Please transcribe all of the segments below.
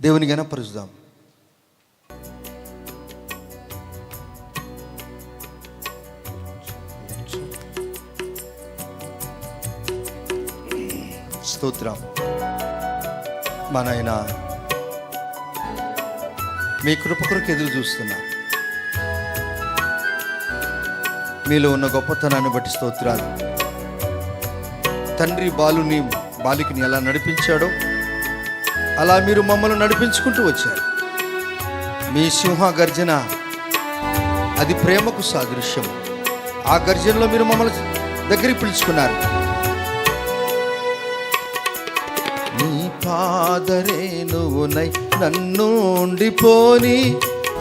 దేవుని ఘనపరుచుదాం. స్తోత్రం. మా నాయన, మీ కృప కొరకు ఎదురు చూస్తున్నా. మీలో ఉన్న గొప్పతనాన్ని బట్టి స్తోత్రాలు. తండ్రి బాలికని ఎలా నడిపించాడో అలా మీరు మమ్మల్ని నడిపించుకుంటూ వచ్చారు. మీ సింహ గర్జన అది ప్రేమకు సాదృశ్యం. ఆ గర్జనలో మీరు మమ్మల్ని దగ్గరికి పిలుచుకున్నారు. నీ పాదరేణువునై నన్ను ఉండిపోని,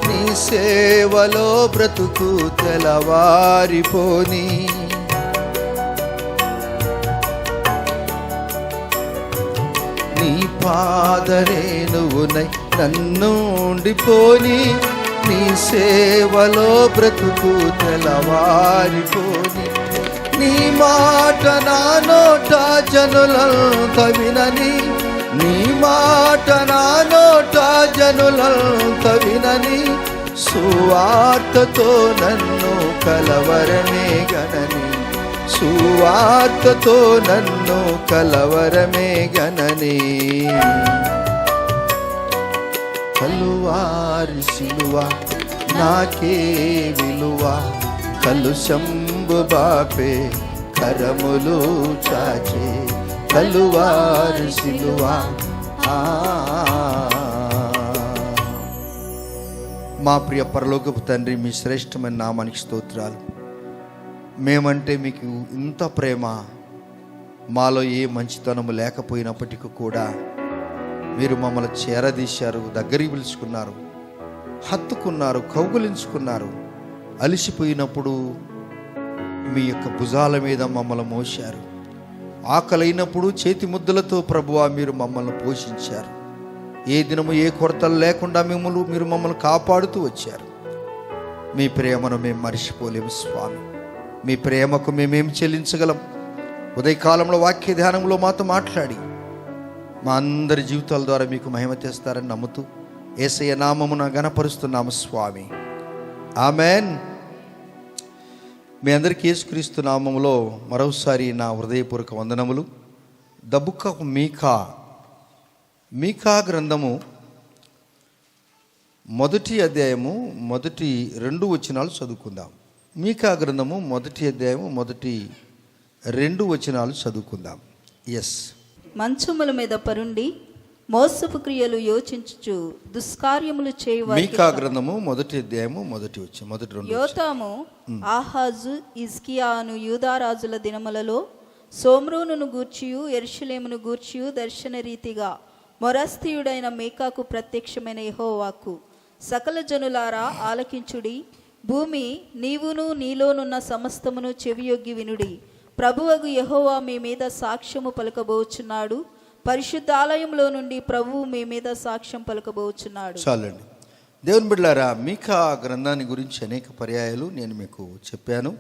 నీ సేవలో బ్రతుకు తెలవారిపోని. నీ పాదరేణువునై నన్ను ఉండిపోని, నీ సేవలో బ్రతుకు తెలవారిపోని. నీ మాట నా నోట జనులంత వినని, నీ మాట నా నోట జనులంత వినని. సువార్తతో నన్ను కలవరమే గనని, సువార్తతో నన్ను కలవరమే గనని. కలువారి సిలువ నాకే విలువ, కలుషంబు బాపే కరములు చాచే. కలువారి సిలువ. మా ప్రియ పరలోకపు తండ్రి, మీ శ్రేష్టమైన నామానికి స్తోత్రాలు. మేమంటే మీకు ఇంత ప్రేమ, మాలో ఏ మంచితనము లేకపోయినప్పటికీ కూడా మీరు మమ్మల్ని చేరదీశారు, దగ్గరికి పిలుచుకున్నారు, హత్తుకున్నారు, కౌగులించుకున్నారు. అలసిపోయినప్పుడు మీ యొక్క భుజాల మీద మమ్మల్ని మోశారు. ఆకలైనప్పుడు చేతి ముద్దలతో ప్రభువా మీరు మమ్మల్ని పోషించారు. ఏ దినము ఏ కొరతలు లేకుండా మీరు మమ్మల్ని కాపాడుతూ వచ్చారు. మీ ప్రేమను మేము మర్చిపోలేము స్వామి. మీ ప్రేమకు మేమేం చెల్లించగలం? ఉదయకాలంలో వాక్య ధ్యానంలో మాతో మాట్లాడి మా అందరి జీవితాల ద్వారా మీకు మహిమ తెస్తారని నమ్ముతూ యేసయ్య నామమున ఘనపరుస్తున్నాము స్వామి. ఆమెన్. మీ అందరికీ యేసుక్రీస్తు నామములో మరోసారి నా హృదయపూర్వక వందనములు. ద బుక్ ఆఫ్ మీకా గ్రంథము 1వ అధ్యాయము 1-2 వచనాలు చదువుకుందాం. మీకా గ్రంథము 1వ అధ్యాయము 1-2 వచనాలు చదువుకుందాం. ఎస్. మంచముల మీద పరుండి మోసపు క్రియలు యోచించుచు దుష్కార్యములు చేయవారు. మీకా గ్రంథము 1వ అధ్యాయము 1 వచనం. యోతాము, ఆహాజు, హిజ్కియా అను యూదా రాజుల దినములలో సోమ్రోనును గూర్చియు యెరూషలేమును గూర్చియు దర్శన రీతిగా మొరస్తీయుడైన మీకాకు ప్రత్యక్షమైన యెహోవాకు, సకల జనులారా ఆలకించుడి, భూమి నీవును నీలోనున్న సమస్తమును చెవియొగ్గి వినుడి. ప్రభువగు యెహోవా మీ మీద సాక్ష్యము పలకబోచున్నాడు. పరిశుద్ధాలయంలో నుండి ప్రభువు మీ మీద సాక్ష్యం పలకబోచున్నాడు. చాలండి. దేవుని బిడ్డలారా, మీకా గ్రంథాన్ని గురించి అనేక పర్యాయాలు నేను మీకు చెప్పాను.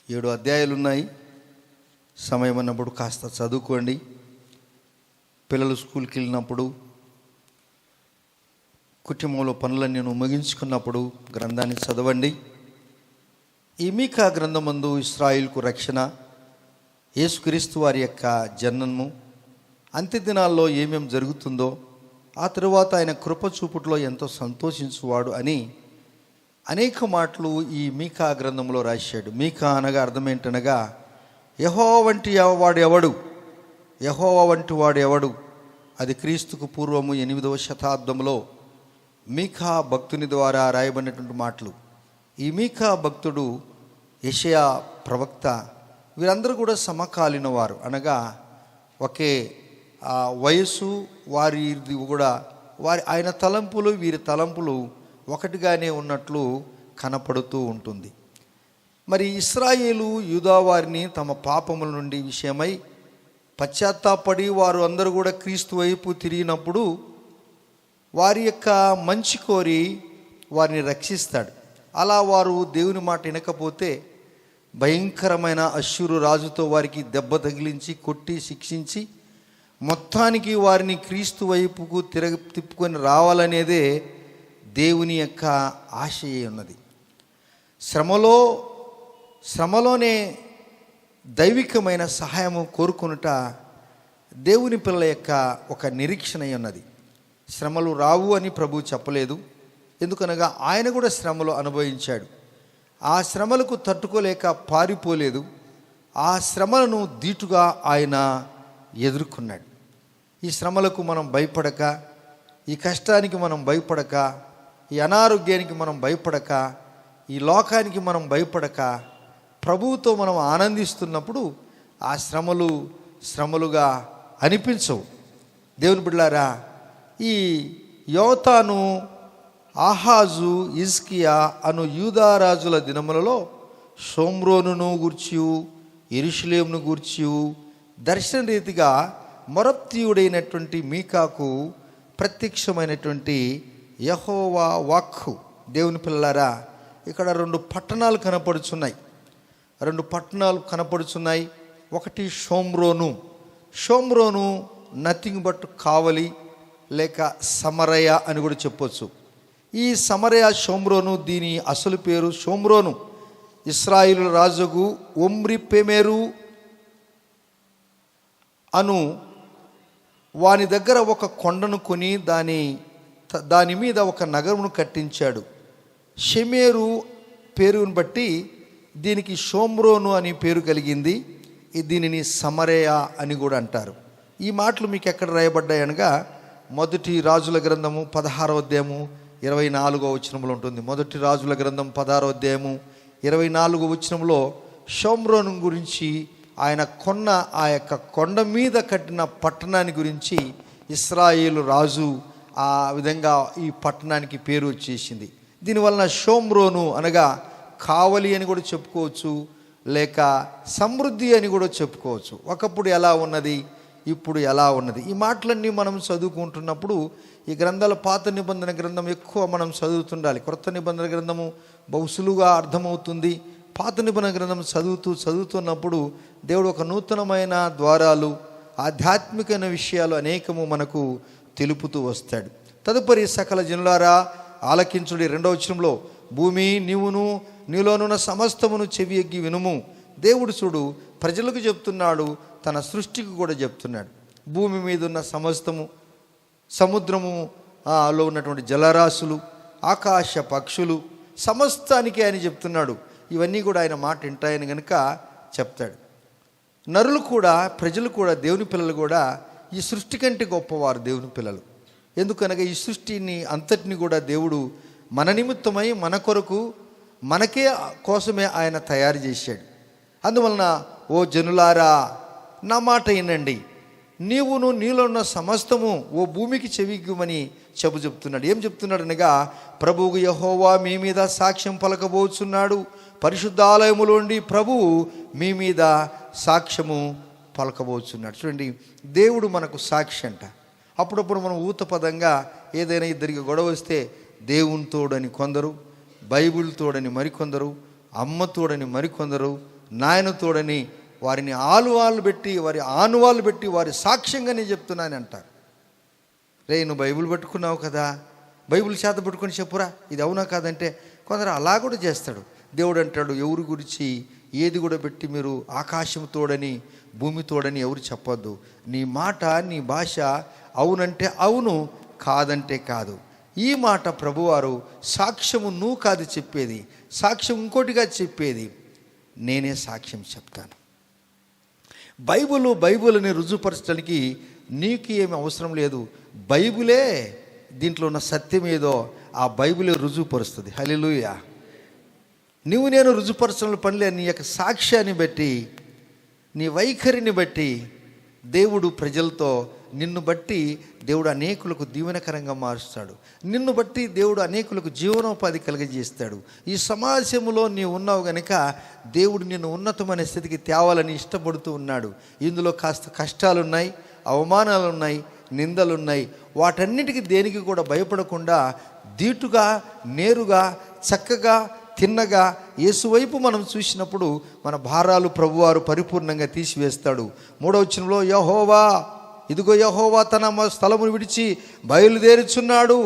7 అధ్యాయాలు ఉన్నాయి. సమయం అన్నప్పుడు కాస్త చదువుకోండి. పిల్లలు స్కూల్కి వెళ్ళినప్పుడు, కుటుంబంలో పనులన్నీ ముగించుకున్నప్పుడు గ్రంథాన్ని చదవండి. ఈ మీకా గ్రంథమందు ఇశ్రాయేలుకు రక్షణ, యేసుక్రీస్తు వారి యొక్క జననము, అంత్య దినాల్లో ఏమేం జరుగుతుందో, ఆ తరువాత ఆయన కృప చూపుట్లో ఎంతో సంతోషించువాడు అని అనేక మాటలు ఈ మీకా గ్రంథంలో రాశాడు. మీకా అనగా అర్థం ఏంటనగా యెహోవా వంటి వాడు ఎవడు, యెహోవా వంటి వాడు ఎవడు. అది క్రీస్తుకు పూర్వము 8వ శతాబ్దంలో మీకా భక్తుని ద్వారా రాయబడినటువంటి మాటలు. ఈ మీకా భక్తుడు, యెషయా ప్రవక్త, వీరందరూ కూడా సమకాలీన వారు. అనగా ఒకే వయస్సు వారిది కూడా, ఆయన తలంపులు వీరి తలంపులు ఒకటిగానే ఉన్నట్లు కనపడుతూ ఉంటుంది. మరి ఇశ్రాయేలు యూదా వారిని తమ పాపముల నుండి విషయమై పశ్చాత్తాపడి వారు అందరూ కూడా క్రీస్తు వైపు తిరిగినప్పుడు వారి యొక్క మంచి కోరి వారిని రక్షిస్తాడు. అలా వారు దేవుని మాట వినకపోతే భయంకరమైన అశ్షూరు రాజుతో వారికి దెబ్బ తగిలించి కొట్టి శిక్షించి మొత్తానికి వారిని క్రీస్తు వైపుకు తిప్పుకొని రావాలనేదే దేవుని యొక్క ఆశయే ఉన్నది. శ్రమలోనే దైవికమైన సహాయము కోరుకొనుట దేవుని పిల్లల యొక్క ఒక నిరీక్షణ ఉన్నది. శ్రమలు రావు అని ప్రభువు చెప్పలేదు. ఎందుకనగా ఆయన కూడా శ్రమలు అనుభవించాడు. ఆ శ్రమలకు తట్టుకోలేక పారిపోలేదు. ఆ శ్రమలను ధీటుగా ఆయన ఎదుర్కొన్నాడు. ఈ శ్రమలకు మనం భయపడక, ఈ కష్టానికి మనం భయపడక, ఈ అనారోగ్యానికి మనం భయపడక, ఈ లోకానికి మనం భయపడక ప్రభువుతో మనం ఆనందిస్తున్నప్పుడు ఆ శ్రమలుగా అనిపించవు. దేవుని బిడ్డలారా, ఈ యోతాను, ఆహాజు, హిజ్కియా అను యూదారాజుల దినములలో షోమ్రోనును గూర్చియు యెరూషలేమును గూర్చియు దర్శన రీతిగా మొరప్తీయుడైనటువంటి మీకాకు ప్రత్యక్షమైనటువంటి యెహోవా వాక్కు. దేవుని పిల్లలారా, ఇక్కడ 2 పట్టణాలు కనపడుచున్నాయి. ఒకటి షోమ్రోను నథింగ్ బట్ కావలి లేక సమరయ అని కూడా చెప్పొచ్చు. ఈ సమరయ షోమ్రోను, దీని అసలు పేరు షోమ్రోను. ఇశ్రాయేలు రాజుకు ఒమ్రి పెమెరు అను వాని దగ్గర ఒక కొండను కొని దాని మీద ఒక నగరమును కట్టించాడు. షెమెరు పేరును బట్టి దీనికి షోమ్రోను అని పేరు కలిగింది. దీనిని సమరయ అని కూడా అంటారు. ఈ మాటలు మీకు ఎక్కడ రాయబడ్డాయి అనగా, మొదటి రాజుల గ్రంథము 16వ అధ్యాయము 24వ వచనంలో ఉంటుంది. మొదటి రాజుల గ్రంథం 16వ అధ్యాయము 24వ వచనంలో షోమ్రోను గురించి, ఆయన కొన్న ఆ యొక్క కొండ మీద కట్టిన పట్టణాన్ని గురించి ఇశ్రాయేలు రాజు ఆ విధంగా ఈ పట్టణానికి పేరు వచ్చేసింది. దీనివలన షోమ్రోను అనగా కావలి అని కూడా చెప్పుకోవచ్చు, లేక సమృద్ధి అని కూడా చెప్పుకోవచ్చు. ఒకప్పుడు ఎలా ఉన్నది, ఇప్పుడు ఎలా ఉన్నది. ఈ మాటలన్నీ మనం చదువుకుంటున్నప్పుడు ఈ గ్రంథాల పాత నిబంధన గ్రంథం ఎక్కువ మనం చదువుతుండాలి. కొత్త నిబంధన గ్రంథము బహుశులుగా అర్థమవుతుంది. పాత నిబంధన గ్రంథం చదువుతున్నప్పుడు దేవుడు ఒక నూతనమైన ద్వారాలు, ఆధ్యాత్మికమైన విషయాలు అనేకము మనకు తెలుపుతూ వస్తాడు. తదుపరి సకల జనులారా ఆలకించుడి. 2వ వచనంలో, భూమి నీవును నీలోనున్న సమస్తమును చెవి ఎగ్గి వినుము. దేవుడు చూడు ప్రజలకు చెప్తున్నాడు, తన సృష్టికి కూడా చెప్తున్నాడు. భూమి మీద ఉన్న సమస్తము, సముద్రములో ఉన్నటువంటి జలరాశులు, ఆకాశ పక్షులు, సమస్తానికి ఆయన చెప్తున్నాడు. ఇవన్నీ కూడా ఆయన మాట వింటాయని కనుక చెప్తాడు. నరులు కూడా, ప్రజలు కూడా, దేవుని పిల్లలు కూడా ఈ సృష్టి కంటే గొప్పవారు దేవుని పిల్లలు. ఎందుకనగా ఈ సృష్టిని అంతటిని కూడా దేవుడు మన నిమిత్తమై, మన కొరకు, మనకే కోసమే ఆయన తయారు చేశాడు. అందువలన ఓ జనులారా నా మాట వినండి, నీవును నీలో ఉన్న సమస్తము ఓ భూమికి చెవిగుమని చెప్తున్నాడు. ఏం చెప్తున్నాడు అనగా, ప్రభువు యెహోవా మీ మీద సాక్ష్యం పలకబోచున్నాడు. పరిశుద్ధాలయములోండి ప్రభువు మీ మీద సాక్ష్యము పలకబోచున్నాడు. చూడండి, దేవుడు మనకు సాక్షి అంట. అప్పుడప్పుడు మనం ఊత పదంగా ఏదైనా ఇద్దరికి గొడవ వస్తే దేవుని తోడని కొందరు, బైబిల్ తోడని మరికొందరు, అమ్మ తోడని మరికొందరు, నాయన తోడని వారిని ఆనువాళ్ళు పెట్టి వారి సాక్ష్యంగానే చెప్తున్నాను అంటారు. రే, నువ్వు బైబిల్ పట్టుకున్నావు కదా, బైబిల్ చేత పట్టుకొని చెప్పురా, ఇది అవునా కాదంటే కొందరు అలా కూడా చేస్తాడు. దేవుడు అంటాడు, ఎవరి గురించి ఏది కూడా పెట్టి మీరు ఆకాశం తోడని భూమి తోడని ఎవరు చెప్పొద్దు. నీ మాట, నీ భాష అవునంటే అవును, కాదంటే కాదు. ఈ మాట ప్రభువారు సాక్ష్యము నువ్వు కాదు చెప్పేది, సాక్ష్యం ఇంకోటిగా చెప్పేది, నేనే సాక్ష్యం చెప్తాను. బైబిల్ని రుజువుపరచడానికి నీకు ఏమి అవసరం లేదు. బైబిలే దీంట్లో ఉన్న సత్యం ఏదో ఆ బైబిలే రుజువుపరుస్తుంది. హల్లెలూయా. నువ్వు నేను రుజువుపరచడం పనిలే. నీ యొక్క సాక్ష్యాన్ని బట్టి, నీ వైఖరిని బట్టి దేవుడు ప్రజలతో, నిన్ను బట్టి దేవుడు అనేకులకు దీవెనకరంగా మారుస్తాడు. నిన్ను బట్టి దేవుడు అనేకులకు జీవనోపాధి కలుగజేస్తాడు. ఈ సమాజంలో నీవు ఉన్నావు గనుక దేవుడు నిన్ను ఉన్నతమైన స్థితికి తేవాలని ఇష్టపడుతూ ఉన్నాడు. ఇందులో కాస్త కష్టాలున్నాయి, అవమానాలున్నాయి, నిందలున్నాయి. వాటన్నిటికీ దేనికి కూడా భయపడకుండా ధీటుగా, నేరుగా, చక్కగా, తిన్నగా యేసు వైపు మనం చూసినప్పుడు మన భారాలు ప్రభువారు పరిపూర్ణంగా తీసివేస్తాడు. 3వ వచనంలో, యెహోవా ఇదిగో యెహోవా తన స్థలమును విడిచి బయలుదేరుచున్నాడు.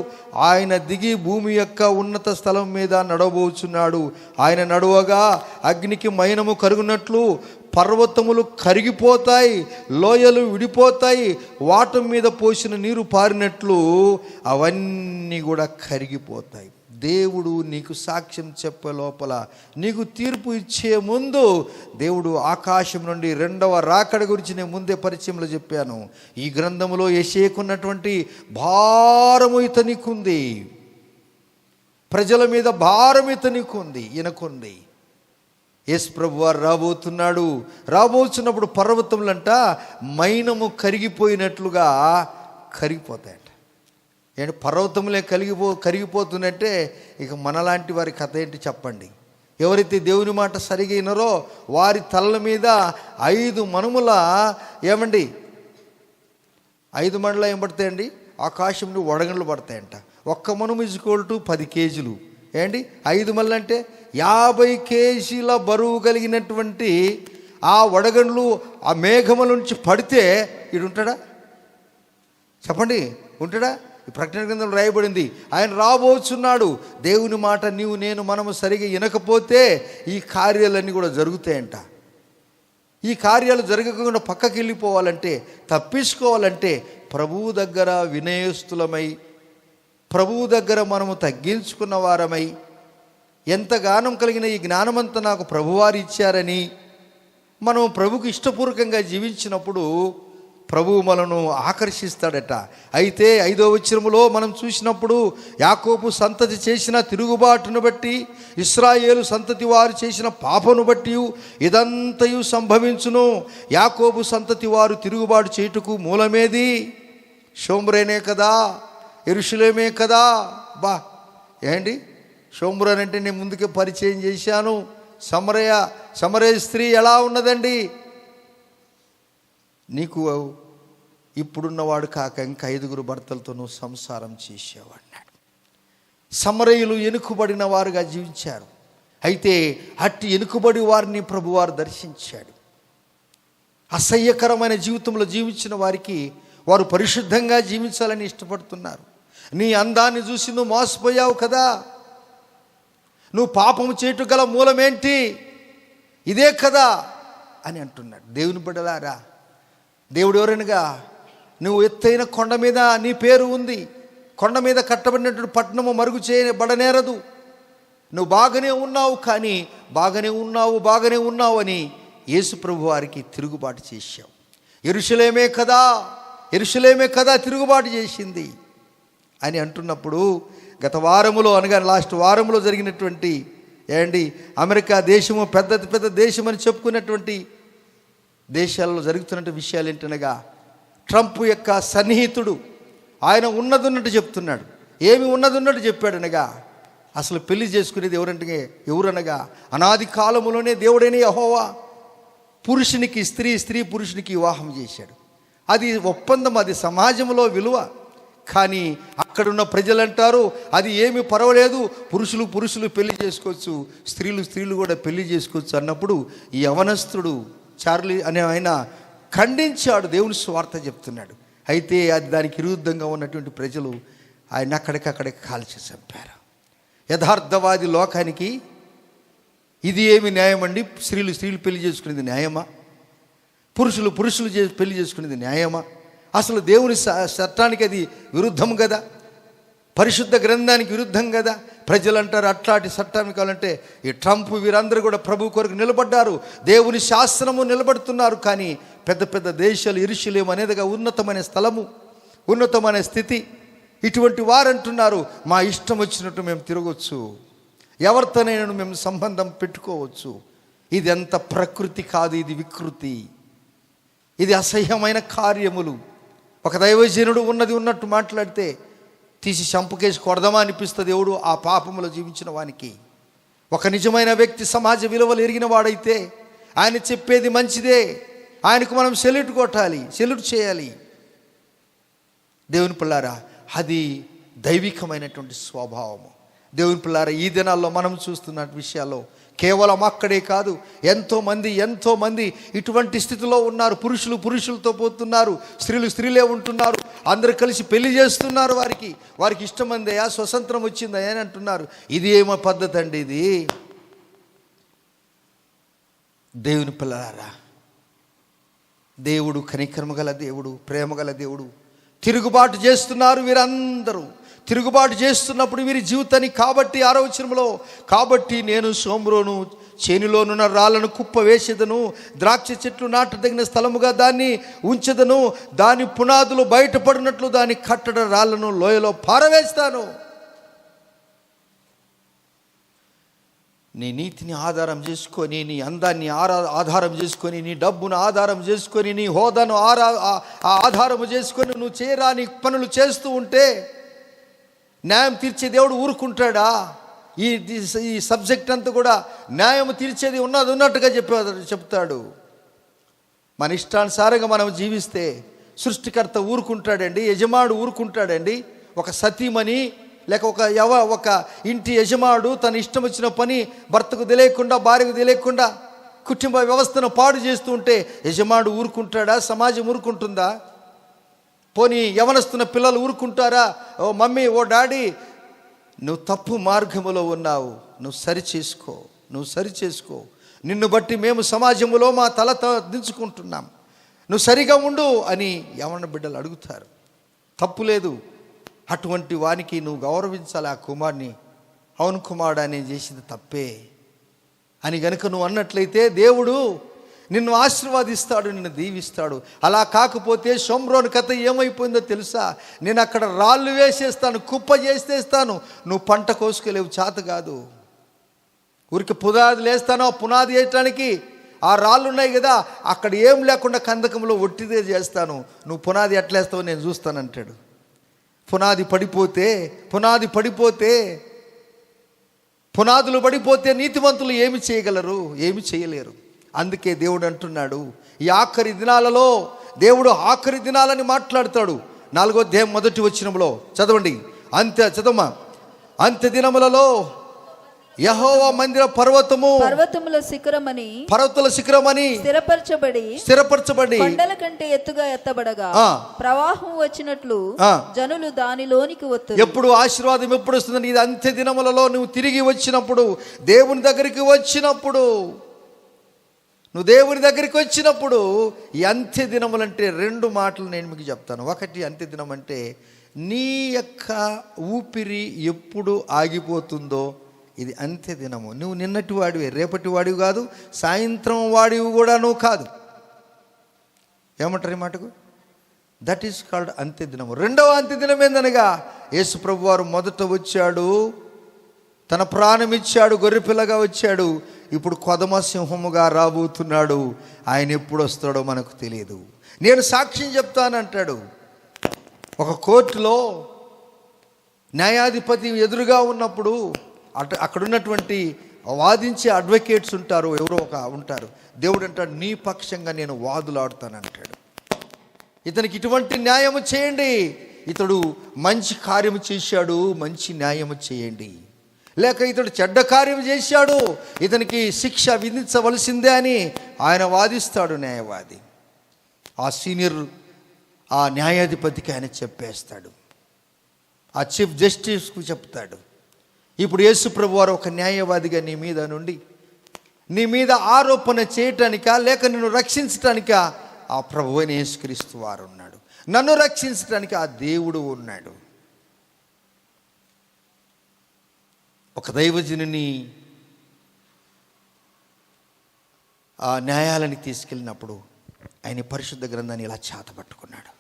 ఆయన దిగి భూమి యొక్క ఉన్నత స్థలం మీద నడవబోచున్నాడు. ఆయన నడువగా అగ్నికి మైనము కరుగునట్లు పర్వతములు కరిగిపోతాయి, లోయలు విడిపోతాయి, వాటి మీద పోసిన నీరు పారినట్లు అవన్నీ కూడా కరిగిపోతాయి. దేవుడు నీకు సాక్ష్యం చెప్పే లోపల, నీకు తీర్పు ఇచ్చే ముందు దేవుడు ఆకాశం నుండి రెండవ రాకడ గురించి నేను ముందే పరిచయంలో చెప్పాను. ఈ గ్రంథములో యెషయాకున్నటువంటి భారము ఇతనికుంది, ప్రజల మీద భారం ఇతనికుంది, ఈయనకుంది. యేసు ప్రభువారు రాబోతున్నాడు. రాబోతున్నప్పుడు పర్వతములంట మైనము కరిగిపోయినట్లుగా కరిగిపోతాయంట. ఏంటి పర్వతములే కరిగిపోతున్నట్టే ఇక మనలాంటి వారి కథ ఏంటి చెప్పండి. ఎవరైతే దేవుని మాట సరిగా వినరో వారి తలల మీద 5 మణుముల ఏమండి 5 మణుల ఏం పడతాయండి, ఆకాశంలో వడగండ్లు పడతాయంట. ఒక్క మణుము = 10 కేజీలు. ఏంటి 5 మణులు అంటే 50 కేజీల బరువు కలిగినటువంటి ఆ వడగండ్లు ఆ మేఘముల నుంచి పడితే ఈడు ఉంటాడా చెప్పండి, ఉంటాడా? ఈ ప్రకటన గ్రంథంలో రాయబడింది ఆయన రాబోచున్నాడు. దేవుని మాట నీవు నేను మనము సరిగా వినకపోతే ఈ కార్యాలన్నీ కూడా జరుగుతాయంట. ఈ కార్యాలు జరగకుండా పక్కకి వెళ్ళిపోవాలంటే, తప్పించుకోవాలంటే ప్రభువు దగ్గర వినయస్తులమై, ప్రభువు దగ్గర మనము తగ్గించుకున్న వారమై, ఎంత జ్ఞానం కలిగిన ఈ జ్ఞానమంతా నాకు ప్రభువారు ఇచ్చారని మనం ప్రభుకు ఇష్టపూర్వకంగా జీవించినప్పుడు ప్రభువు మనను ఆకర్షిస్తాడట. అయితే 5వ వచనములో మనం చూసినప్పుడు యాకోబు సంతతి చేసిన తిరుగుబాటును బట్టి, ఇశ్రాయేలు సంతతి వారు చేసిన పాపను బట్టి ఇదంతయు సంభవించును. యాకోబు సంతతి వారు తిరుగుబాటు చేయుటకు మూలమేది? షోమ్రోనే కదా, యెరూషలేమే కదా. బా ఏంటి షోమ్రోన్ అంటే నేను ముందుకే పరిచయం చేశాను. సమరయ స్త్రీ ఎలా ఉన్నదండి? నీకు ఇప్పుడున్నవాడు కాక ఇంకా 5 భర్తలతో నువ్వు సంసారం చేసేవాడినాడు. సమరయులు ఎనుకబడిన వారుగా జీవించారు. అయితే అట్టి ఎనుకబడి వారిని ప్రభువారు దర్శించాడు. అసహ్యకరమైన జీవితంలో జీవించిన వారికి వారు పరిశుద్ధంగా జీవించాలని ఇష్టపడుతున్నారు. నీ అందాన్ని చూసి నువ్వు మోసపోయావు కదా, నువ్వు పాపము చేయటం గల మూలమేంటి? ఇదే కదా అని అంటున్నాడు. దేవుని బిడ్డలారా, దేవుడు ఎవరనగా నువ్వు ఎత్తైన కొండ మీద నీ పేరు ఉంది, కొండ మీద కట్టబడినటువంటి పట్టణము మరుగు చేయబడనేరదు. నువ్వు బాగానే ఉన్నావు, కానీ బాగానే ఉన్నావు అని యేసు ప్రభు వారికి తిరుగుబాటు చేశావు. యెరూషలేమే కదా తిరుగుబాటు చేసింది అని అంటున్నప్పుడు, గత వారములో అనగా లాస్ట్ వారంలో జరిగినటువంటి అమెరికా దేశము పెద్ద దేశం అని చెప్పుకున్నటువంటి దేశాల్లో జరుగుతున్న విషయాలు ఏంటనగా, ట్రంప్ యొక్క సన్నిహితుడు ఆయన ఉన్నదున్నట్టు చెప్తున్నాడు. ఏమి ఉన్నదున్నట్టు చెప్పాడనగా, అసలు పెళ్లి చేసుకునేది ఎవరనగా అనాది కాలములోనే దేవుడైన యెహోవా పురుషునికి స్త్రీ పురుషునికి వివాహం చేశాడు. అది ఒప్పందం, అది సమాజంలో విలువ. కానీ అక్కడున్న ప్రజలు అంటారు అది ఏమి పర్వాలేదు, పురుషులు పెళ్లి చేసుకోవచ్చు, స్త్రీలు కూడా పెళ్లి చేసుకోవచ్చు అన్నప్పుడు ఈ యవనస్తుడు చార్లీ అనే ఆయన ఖండించాడు, దేవుని స్వార్థ చెప్తున్నాడు. అయితే అది దానికి విరుద్ధంగా ఉన్నటువంటి ప్రజలు ఆయన అక్కడికక్కడికి కాల్చి చంపారు. యథార్థవాది లోకానికి ఇది ఏమి న్యాయం అండి? స్త్రీలు పెళ్లి చేసుకునేది న్యాయమా? పురుషులు పెళ్లి చేసుకునేది న్యాయమా? అసలు దేవుని చట్టానికి అది విరుద్ధం కదా, పరిశుద్ధ గ్రంథానికి విరుద్ధం కదా. ప్రజలు అంటారు అట్లాంటి చట్టాన్ని కావాలంటే ఈ ట్రంప్ వీరందరూ కూడా ప్రభు కొరకు నిలబడ్డారు, దేవుని శాసనము నిలబడుతున్నారు. కానీ పెద్ద దేశాలు యెరూషలేము అనేదిగా ఉన్నతమైన స్థలము, ఉన్నతమైన స్థితి. ఇటువంటి వారు అంటున్నారు మా ఇష్టం వచ్చినట్టు మేము తిరగవచ్చు, ఎవరితోనైనా మేము సంబంధం పెట్టుకోవచ్చు. ఇది ఎంత ప్రకృతి కాదు, ఇది వికృతి, ఇది అసహ్యమైన కార్యములు. ఒక దైవజనుడు ఉన్నట్టు మాట్లాడితే తీసి చంపకేసి కొడదామా అనిపిస్తుంది దేవుడు ఆ పాపములో జీవించిన వానికి. ఒక నిజమైన వ్యక్తి సమాజ విలువలు ఎరిగిన వాడైతే ఆయన చెప్పేది మంచిదే, ఆయనకు మనం సెల్యూట్ చేయాలి. దేవుని పిల్లారా, అది దైవికమైనటువంటి స్వభావము. దేవుని పిల్లారా, ఈ దినాల్లో మనం చూస్తున్న విషయాల్లో కేవలం అక్కడే కాదు, ఎంతోమంది ఇటువంటి స్థితిలో ఉన్నారు. పురుషులతో పోతున్నారు, స్త్రీలే ఉంటున్నారు, అందరూ కలిసి పెళ్లి చేస్తున్నారు. వారికి ఇష్టమందయా, స్వతంత్రం వచ్చిందయా అని అంటున్నారు. ఇది ఏమో పద్ధతి అండి ఇది? దేవుని పిల్లలారా, దేవుడు కనికరమ గల దేవుడు, ప్రేమ గల దేవుడు. తిరుగుబాటు చేస్తున్నారు వీరందరూ. తిరుగుబాటు చేస్తున్నప్పుడు వీరి జీవితాన్ని కాబట్టి 6వ వచనంలో, కాబట్టి నేను షోమ్రోను చేనులోనున్న రాళ్లను కుప్ప వేసేదను, ద్రాక్ష చెట్లు నాటదగిన స్థలముగా దాన్ని ఉంచెదను, దాని పునాదులు బయటపడినట్లు దాని కట్టడ రాళ్లను లోయలో పారవేస్తాను. నీ నీతిని ఆధారం చేసుకొని, నీ అందాన్ని ఆధారం చేసుకొని, నీ డబ్బును ఆధారం చేసుకొని, నీ హోదాను ఆధారము చేసుకొని నువ్వు చేయరాని పనులు చేస్తూ ఉంటే న్యాయం తీర్చే దేవుడు ఊరుకుంటాడా? ఈ సబ్జెక్ట్ అంతా కూడా న్యాయం తీర్చేది ఉన్నట్టుగా చెప్తాడు. మన ఇష్టానుసారంగా మనం జీవిస్తే సృష్టికర్త ఊరుకుంటాడండి? యజమానుడు ఊరుకుంటాడండి? ఒక సతీమణి లేక ఒక ఇంటి యజమానుడు తన ఇష్టం వచ్చిన పని భర్తకు తెలియకుండా, భార్యకు తెలియకుండా కుటుంబ వ్యవస్థను పాడు చేస్తూ ఉంటే యజమానుడు ఊరుకుంటాడా? సమాజం ఊరుకుంటుందా? పోనీ యవనస్తున్న పిల్లలు ఊరుకుంటారా? ఓ మమ్మీ, ఓ డాడీ, నువ్వు తప్పు మార్గములో ఉన్నావు, నువ్వు సరిచేసుకో, నిన్ను బట్టి మేము సమాజంలో మా తల దించుకుంటున్నాం, నువ్వు సరిగా ఉండు అని యవన బిడ్డలు అడుగుతారు. తప్పు లేదు. అటువంటి వానికి నువ్వు గౌరవించాలి ఆ కుమారుని. అవును కుమారుడు అని చేసింది తప్పే అని గనుక నువ్వు అన్నట్లయితే దేవుడు నిన్ను ఆశీర్వాదిస్తాడు, నిన్ను దీవిస్తాడు. అలా కాకపోతే షోమ్రోను కథ ఏమైపోయిందో తెలుసా? నేను అక్కడ రాళ్ళు వేసేస్తాను, కుప్ప చేసేస్తాను, నువ్వు పంట కోసుకెళ్ళేవు, చేత కాదు. ఊరికి పునాది లేస్తాను, ఆ పునాది వేయటానికి ఆ రాళ్ళు ఉన్నాయి కదా, అక్కడ ఏం లేకుండా కందకంలో ఒట్టిదే చేస్తాను, నువ్వు పునాది ఎట్లేస్తావో నేను చూస్తానంటాడు. పునాదులు పడిపోతే నీతిమంతులు ఏమి చేయగలరు? ఏమి చేయలేరు. అందుకే దేవుడు అంటున్నాడు, ఈ ఆఖరి దినాలలో దేవుడు ఆఖరి దినాలని మాట్లాడతాడు. 4వ అధ్యాయం 1వ వచనంలో చదవండి. అంత్య దినములలో యెహోవా మందిర పర్వతముల శిఖరమని స్థిరపరచబడి కొండల కంటే ఎత్తుగా ఎత్తబడగా ప్రవాహం వచ్చినట్లు జనులు దానిలోనికి వస్తారు. ఎప్పుడు ఆశీర్వాదం ఎప్పుడు వస్తుందని? ఇది అంత్య దినములలో నువ్వు తిరిగి వచ్చినప్పుడు, దేవుని దగ్గరికి వచ్చినప్పుడు, నువ్వు దేవుని దగ్గరికి వచ్చినప్పుడు. ఈ అంత్య దినములంటే 2 మాటలు నేను మీకు చెప్తాను. ఒకటి, అంత్య దినం అంటే నీ యొక్క ఊపిరి ఎప్పుడు ఆగిపోతుందో ఇది అంత్య దినము. నువ్వు నిన్నటి వాడివి, రేపటి వాడివి కాదు, సాయంత్రం వాడివి కూడా నువ్వు కాదు. ఏమంటారు ఈ మాటకు? దట్ ఈస్ కాల్డ్ అంత్య దినము. 2వ అంత్య దినం ఏందనగా, యేసు ప్రభు వారు మొదట వచ్చాడు, తన ప్రాణం ఇచ్చాడు, గొర్రెపిల్లగా వచ్చాడు, ఇప్పుడు కొదమ సింహముగా రాబోతున్నాడు. ఆయన ఎప్పుడు వస్తాడో మనకు తెలియదు. నేను సాక్ష్యం చెప్తానంటాడు. ఒక కోర్టులో న్యాయాధిపతి ఎదురుగా ఉన్నప్పుడు అక్కడ ఉన్నటువంటి వాదించే అడ్వకేట్స్ ఉంటారు, ఎవరో ఉంటారు. దేవుడు అంటాడు, నీ పక్షంగా నేను వాదులాడుతానంటాడు. ఇతనికి ఇటువంటి న్యాయము చేయండి, ఇతడు మంచి కార్యము చేశాడు, మంచి న్యాయము చేయండి. లేక ఇతడు చెడ్డ కార్యం చేశాడు, ఇతనికి శిక్ష విధించవలసిందే అని ఆయన వాదిస్తాడు న్యాయవాది. ఆ న్యాయాధిపతికి ఆయన చెప్పేస్తాడు, ఆ చీఫ్ జస్టిస్కు చెప్తాడు. ఇప్పుడు యేసు ప్రభు వారు ఒక న్యాయవాదిగా నీ మీద ఆరోపణ చేయటానికా లేక నిన్ను రక్షించటానికా ఆ ప్రభువైన యేసుక్రీస్తు వారు ఉన్నాడు. నన్ను రక్షించటానికి ఆ దేవుడు ఉన్నాడు. ఒక దైవజనుని ఆ న్యాయాలని తీసుకెళ్ళినప్పుడు ఆయన పరిశుద్ధ గ్రంథాన్ని ఇలా చేతపట్టుకున్నాడు.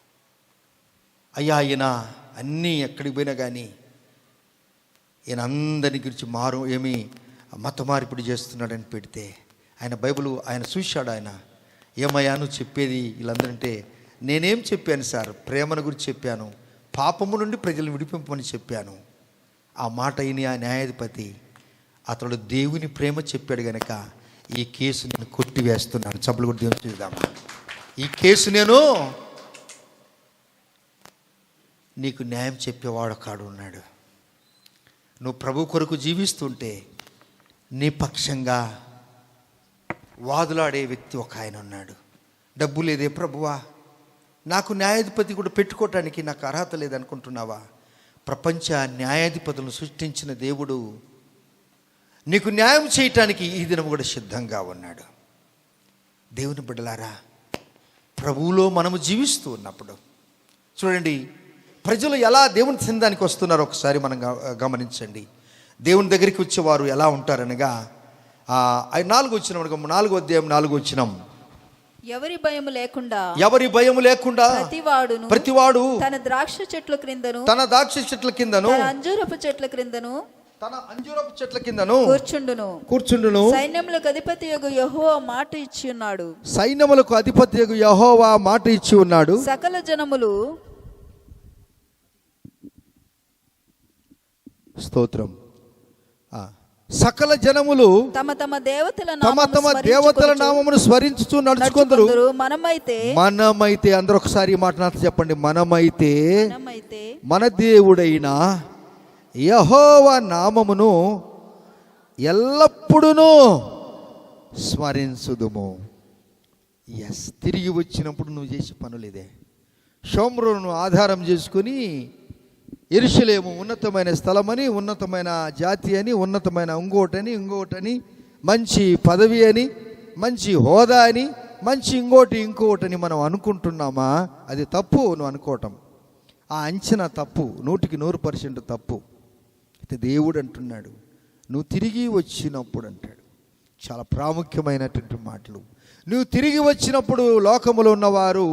అయ్యా, ఈయన అన్నీ ఎక్కడికి పోయినా కానీ ఈయన అందరి గురించి మత మార్పిడి చేస్తున్నాడని పెడితే ఆయన బైబిల్ ఆయన చూశాడు. ఆయన ఏమయ్యా నువ్వు చెప్పేది వీళ్ళందరంటే, నేనేం చెప్పాను సార్? ప్రేమను గురించి చెప్పాను, పాపము నుండి ప్రజలను విడిపింపమని చెప్పాను. ఆ మాట అయిన ఆ న్యాయాధిపతి అతడు దేవుని ప్రేమ చెప్పాడు గనక ఈ కేసు నేను కొట్టివేస్తున్నాను. చప్పలు కొట్టి దేవుని చూద్దామా? ఈ కేసు నేను నీకు న్యాయం చెప్పేవాడు కాడు ఉన్నాడు. నువ్వు ప్రభు కొరకు జీవిస్తుంటే నీ పక్షంగా వాదులాడే వ్యక్తి ఒక ఆయన ఉన్నాడు. డబ్బు లేదే ప్రభువా, నాకు న్యాయాధిపతి కూడా పెట్టుకోవటానికి నాకు అర్హత లేదనుకుంటున్నావా? ప్రపంచ న్యాయాధిపతులను సృష్టించిన దేవుడు నీకు న్యాయం చేయటానికి ఈ దినం కూడా సిద్ధంగా ఉన్నాడు. దేవుని బిడ్డలారా, ప్రభువులో మనము జీవిస్తూ ఉన్నప్పుడు చూడండి, ప్రజలు ఎలా దేవుని సన్నిధానికి వస్తున్నారో ఒకసారి మనం గమనించండి. దేవుని దగ్గరికి వచ్చేవారు ఎలా ఉంటారనగా 4వ అధ్యాయం 4వ వచనం, ఎవరి భయం లేకుండా ప్రతివాడు తన ద్రాక్ష చెట్ల కిందను అంజూరపు చెట్ల కిందను కూర్చుండును. సైన్యములకు అధిపతియగు యెహోవా మాట ఇచ్చి ఉన్నాడు. సకల జనములు స్తోత్రం. సకల జనములు తమ తమ దేవతల నామమును స్మరించుచు నడుచుకొందురు. మనమైతే అందరూ ఒకసారి మాట నాతో చెప్పండి. మనమైతే మన దేవుడైన యెహోవా నామమును ఎల్లప్పుడూ స్మరించుదుము. తిరిగి వచ్చినప్పుడు నువ్వు చేసే పనులేదే. షోమ్రోను ఆధారం చేసుకుని యెరూషలేము ఉన్నతమైన స్థలమని, ఉన్నతమైన జాతి అని, ఉన్నతమైన ఇంకోటని, మంచి పదవి అని, మంచి హోదా అని, మంచి ఇంకోటని మనం అనుకుంటున్నామా? అది తప్పు. నువ్వు అనుకోవటం, ఆ అంచనా తప్పు, 100% తప్పు. అయితే దేవుడు అంటున్నాడు, నువ్వు తిరిగి వచ్చినప్పుడు అంటాడు. చాలా ప్రాముఖ్యమైనటువంటి మాటలు. నువ్వు తిరిగి వచ్చినప్పుడు లోకములో ఉన్నవారు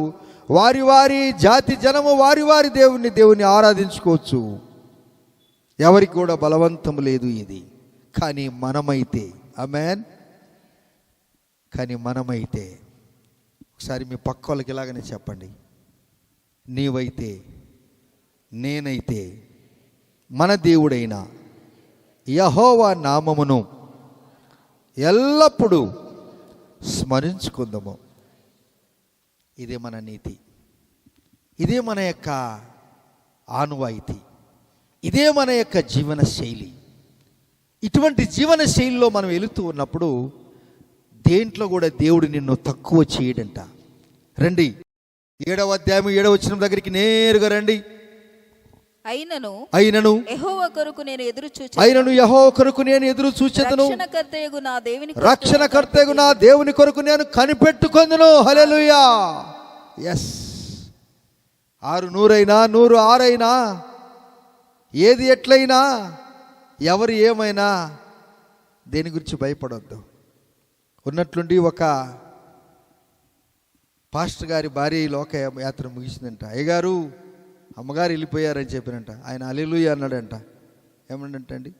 వారి జాతి జనము వారి దేవుని ఆరాధించుకోవచ్చు. ఎవరికి కూడా బలవంతం లేదు ఇది. కానీ మనమైతే, ఆమేన్, కానీ మనమైతే ఒకసారి మీ పక్క వాళ్ళకి ఇలాగనే చెప్పండి. నీవైతే, నేనైతే మన దేవుడైన యెహోవా నామమును ఎల్లప్పుడూ స్మరించుకుందాము. ఇదే మన నీతి, ఇదే మన యొక్క ఆనవాయితీ, ఇదే మన యొక్క జీవన శైలి. ఇటువంటి జీవన శైలిలో మనం వెళుతూ ఉన్నప్పుడు దేంట్లో కూడా దేవుడు నిన్ను తక్కువ చేయడంట. రండి 7వ అధ్యాయం 7వ వచనం దగ్గరికి నేరుగా రండి. అయినను యెహోవా కొరకు నేను ఎదురు చూచెదను. రక్షణకర్తయగు నా దేవుని కొరకు నేను కనిపెట్టుకొందును. హల్లెలూయా. ఎస్, 600 106 ఏది ఎట్లయినా, ఎవరు ఏమైనా దేని గురించి భయపడొద్దు. ఉన్నట్లుండి ఒక పాస్టర్ గారి భార్య లోక యాత్ర ముగిసిందంట. అయ్యగారు అమ్మగారు వెళ్ళిపోయారని చెప్పినంట. ఆయన హల్లెలూయా అన్నాడంట. ఏమన్నాడంట అండి?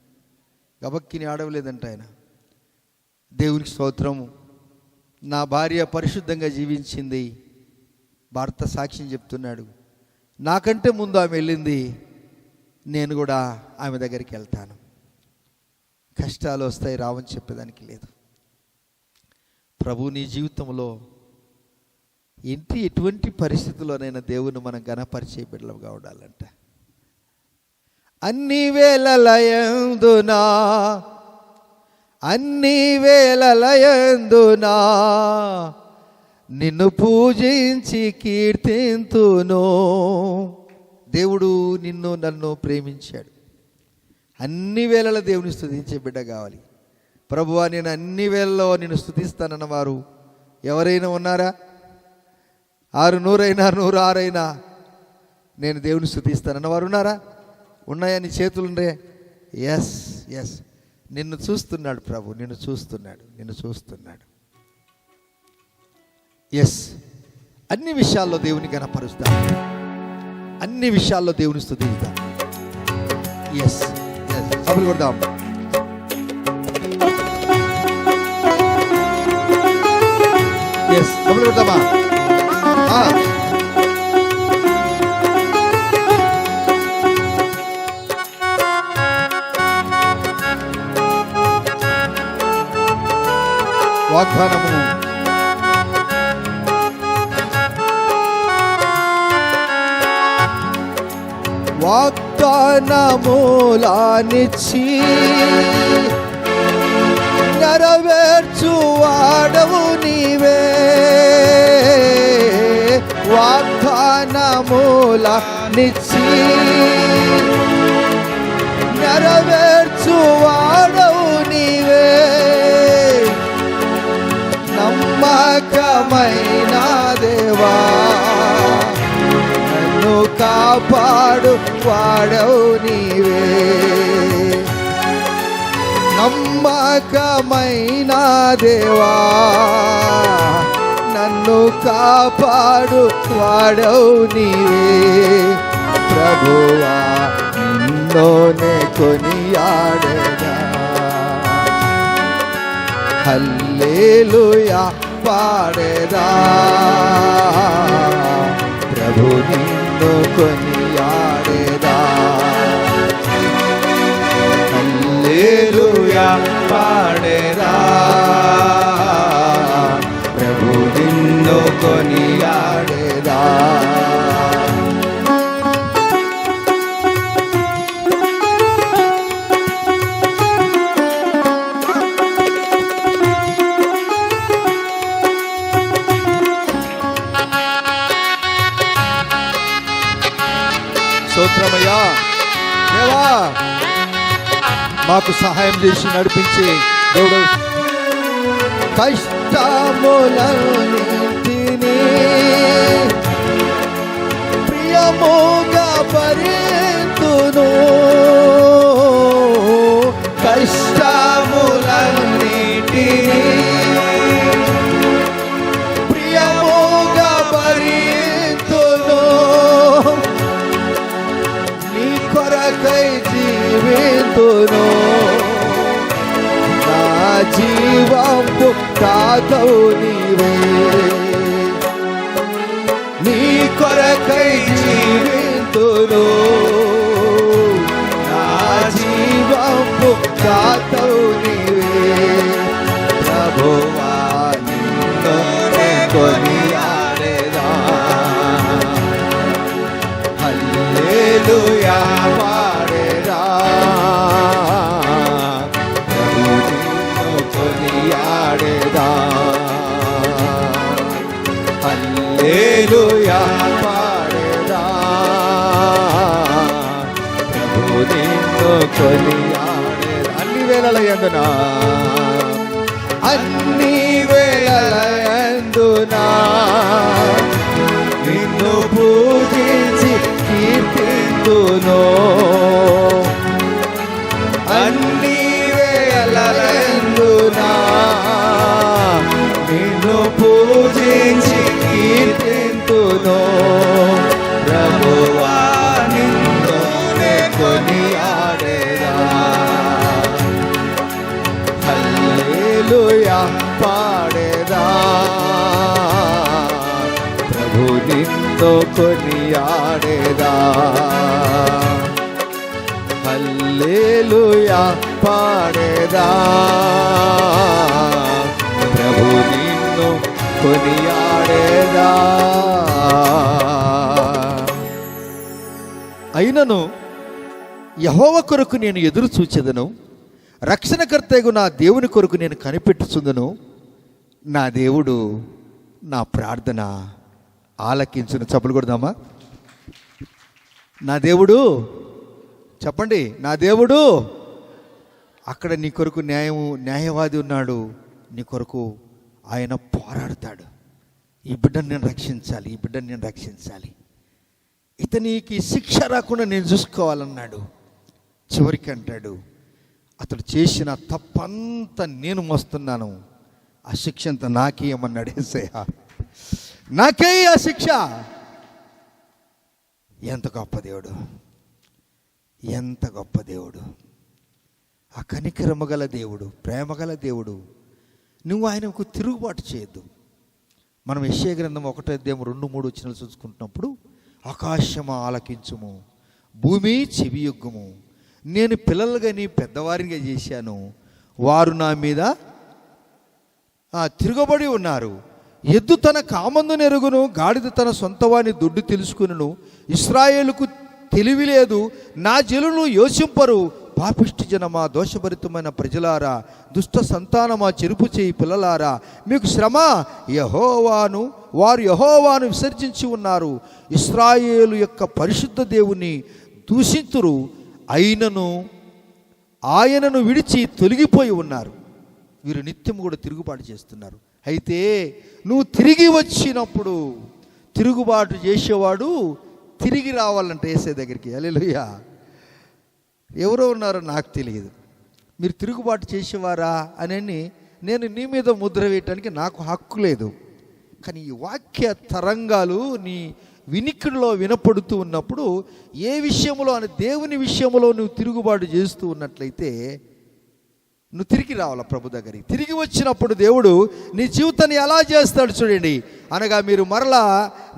గబక్కిని ఆడవలేదంట ఆయన. దేవునికి స్తోత్రము, నా భార్య పరిశుద్ధంగా జీవించింది. భర్త సాక్ష్యం చెప్తున్నాడు, నాకంటే ముందు ఆమె వెళ్ళింది, నేను కూడా ఆమె దగ్గరికి వెళ్తాను. కష్టాలు వస్తాయి, రావని చెప్పేదానికి లేదు. ప్రభు నీ జీవితంలో ఎటువంటి పరిస్థితుల్లోనైనా దేవుని మనం ఘనపరిచే బిడ్డలుగా ఉండాలంట. అన్ని వేళలయందునా నిన్ను పూజించి కీర్తింతును. దేవుడు నన్ను ప్రేమించాడు. అన్ని వేళల దేవుని స్తుతించే బిడ్డ కావాలి. ప్రభువా, నేను అన్ని వేళల్లో నిన్ను స్తుతిస్తానన్న వారు ఎవరైనా ఉన్నారా? 600 106 నేను దేవుని స్తుతిస్తానన్న వారు ఉన్నారా? ఉన్నాయా? నీ చేతులుండే. ఎస్, నిన్ను చూస్తున్నాడు ప్రభు, నిన్ను చూస్తున్నాడు. ఎస్, అన్ని విషయాల్లో దేవుని ఘనపరుస్తాం, అన్ని విషయాల్లో దేవుని స్తుతిస్తాం. ఎస్, కబులు కొడదాం. ఎస్, కబులు కొడదామా? వాగ్దానము వాగ్దానములానిచ్చి నెరవేర్చువాడవు నీవే. వాగ్దానములానిచ్చి నెరవేర్చువాడవు నీవే. నమ్మకమైన దేవా, నన్ను కాపాడు వాడవు నీవే. నమ్మకమైన దేవా, నన్ను కాపాడు వాడవు నీవే. ప్రభువా నిన్నోనే కొనియాడెదా. హల్లెలూయా పాడెదా. ప్రభు నిన్ను కొనియాడెదా. హల్లెలూయా పాడెదా. ప్రభు నిన్ను కొనియాడెదా. స్తోత్రమయ్యా దేవా, మాకు సహాయం చేసి నడిపించే దేవుడు. కష్టములన్నిటినీ ప్రియముగా భరింతును. కష్టములన్నిటినీ ప్రియముగా భరింతును. నీ కొరకై జీవితును. నా జీవంపు దాతవు నీవే. నీ కొరకై జీవితును. నా జీవంపు దాతవు నీవే. ప్రభువా నిన్నే కొనియాడెదా. హల్లెలూయా పాడెదా. ప్రభు నిన్ను కొనియాడెదా. హల్లెలూయా పాడెదా. ప్రభు నిన్ను కొనియాడెదా. అన్ని వేళల యందునా, అన్ని వేళల యందునా నిన్ను పూజించి కీర్తింతును. అన్ని వేళలందునా నిన్ను పూజించి కీర్తింతును. ప్రభువా నిన్నునే కొనియాడెదా. హల్లెలూయా పాడెదా. ప్రభు నిన్ను కొనియాడెదా. హల్లెలూయా పాడెదా. ప్రభు నిన్ను కొనియాడెదా. అయినను యెహోవా కొరకు నేను ఎదురు చూచెదను. రక్షణకర్తయగు నా దేవుని కొరకు నేను కనిపెట్టుచుందును. నా దేవుడు నా ప్రార్థన ఆలకించును. చప్పలు కొడదామా? నా దేవుడు, చెప్పండి, నా దేవుడు. అక్కడ నీ కొరకు న్యాయవాది ఉన్నాడు. నీ కొరకు ఆయన పోరాడతాడు. ఈ బిడ్డను నేను రక్షించాలి, ఈ బిడ్డను నేను రక్షించాలి, ఇతనికి శిక్ష రాకుండా నేను చూసుకోవాలన్నాడు. చివరికి అంటాడు, అతడు చేసిన తప్పంతా నేను మోస్తున్నాను, ఆ శిక్ష అంతా నాకేయమన్నాడు యేసయ్య. నాకే ఆ శిక్ష. ఎంత గొప్ప దేవుడు, ఎంత గొప్ప దేవుడు. ఆ కనికరమ గల దేవుడు, ప్రేమగల దేవుడు. నువ్వు ఆయనకు తిరుగుబాటు చేయొద్దు. మనం యెషయా గ్రంథం 1:2-3 చూసుకుంటున్నప్పుడు, ఆకాశమా ఆలకించుము, భూమి చెవియొగ్గుము, నేను పిల్లలుగాని పెద్దవారిగా చేశాను, వారు నా మీద తిరగబడి ఉన్నారు. ఎద్దు తన కామందును ఎరుగును, గాడిద తన సొంతవాని దొడ్డు తెలుసుకును. ఇశ్రాయేలుకు తెలివి లేదు, నా జనులు యోచింపరు. పాపిష్టి జనమా, దోషభరితమైన ప్రజలారా, దుష్ట సంతానమా, చెరుపు చేయి పిల్లలారా, మీకు శ్రమ. వారు యెహోవాను విసర్జించి ఉన్నారు, ఇశ్రాయేలు యొక్క పరిశుద్ధ దేవుని దూషింతురు, ఆయనను విడిచి తొలగిపోయి ఉన్నారు. వీరు నిత్యం కూడా తిరుగుబాటు చేస్తున్నారు. అయితే నువ్వు తిరిగి వచ్చినప్పుడు, తిరుగుబాటు చేసేవాడు తిరిగి రావాలంటే యేసే దగ్గరికి. హల్లెలూయా. ఎవరో ఉన్నారో నాకు తెలియదు, మీరు తిరుగుబాటు చేసేవారా అని నేను నీ మీద ముద్ర వేయటానికి నాకు హక్కు లేదు. కానీ ఈ వాక్య తరంగాలు నీ వినికిడిలో వినపడుతూ ఉన్నప్పుడు, ఏ విషయంలో అని దేవుని విషయంలో నువ్వు తిరుగుబాటు చేస్తూ ఉన్నట్లయితే నువ్వు తిరిగి రావాలా ప్రభు దగ్గరికి. తిరిగి వచ్చినప్పుడు దేవుడు నీ జీవితాన్ని ఎలా చేస్తాడు చూడండి. అనగా మీరు మరలా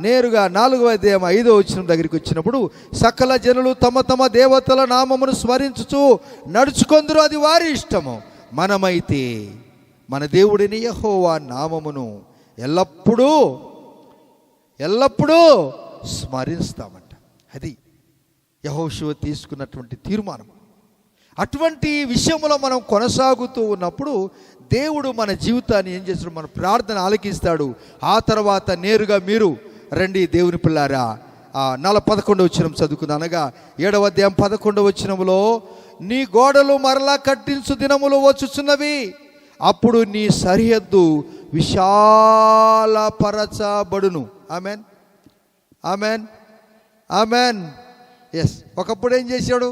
నేరుగా 4వ అధ్యాయం 5వ వచనం దగ్గరికి వచ్చినప్పుడు, సకల జనులు తమ తమ దేవతల నామమును స్మరించుచు నడుచుకొందురు, అది వారి ఇష్టము. మనమైతే మన దేవుడిని యెహోవా నామమును ఎల్లప్పుడూ స్మరిస్తామంట. అది యెహోషువ తీసుకున్నటువంటి తీర్మానం. అటువంటి విషయంలో మనం కొనసాగుతూ ఉన్నప్పుడు దేవుడు మన జీవితాన్ని ఏం చేస్తాడు, మన ప్రార్థన ఆలకిస్తాడు. ఆ తర్వాత నేరుగా మీరు రండి దేవుని పిల్లారా, 11వ వచనం చదువుకుందాం. అనగా 7వ అధ్యాయం 11వ వచనంలో, నీ గోడలు మరలా కట్టించు దినములు వచ్చుచున్నవి, అప్పుడు నీ సరిహద్దు విశాలపరచబడును. ఆమెన్, ఆమెన్, ఆమెన్. ఎస్. ఒకప్పుడు ఏం చేశాడు,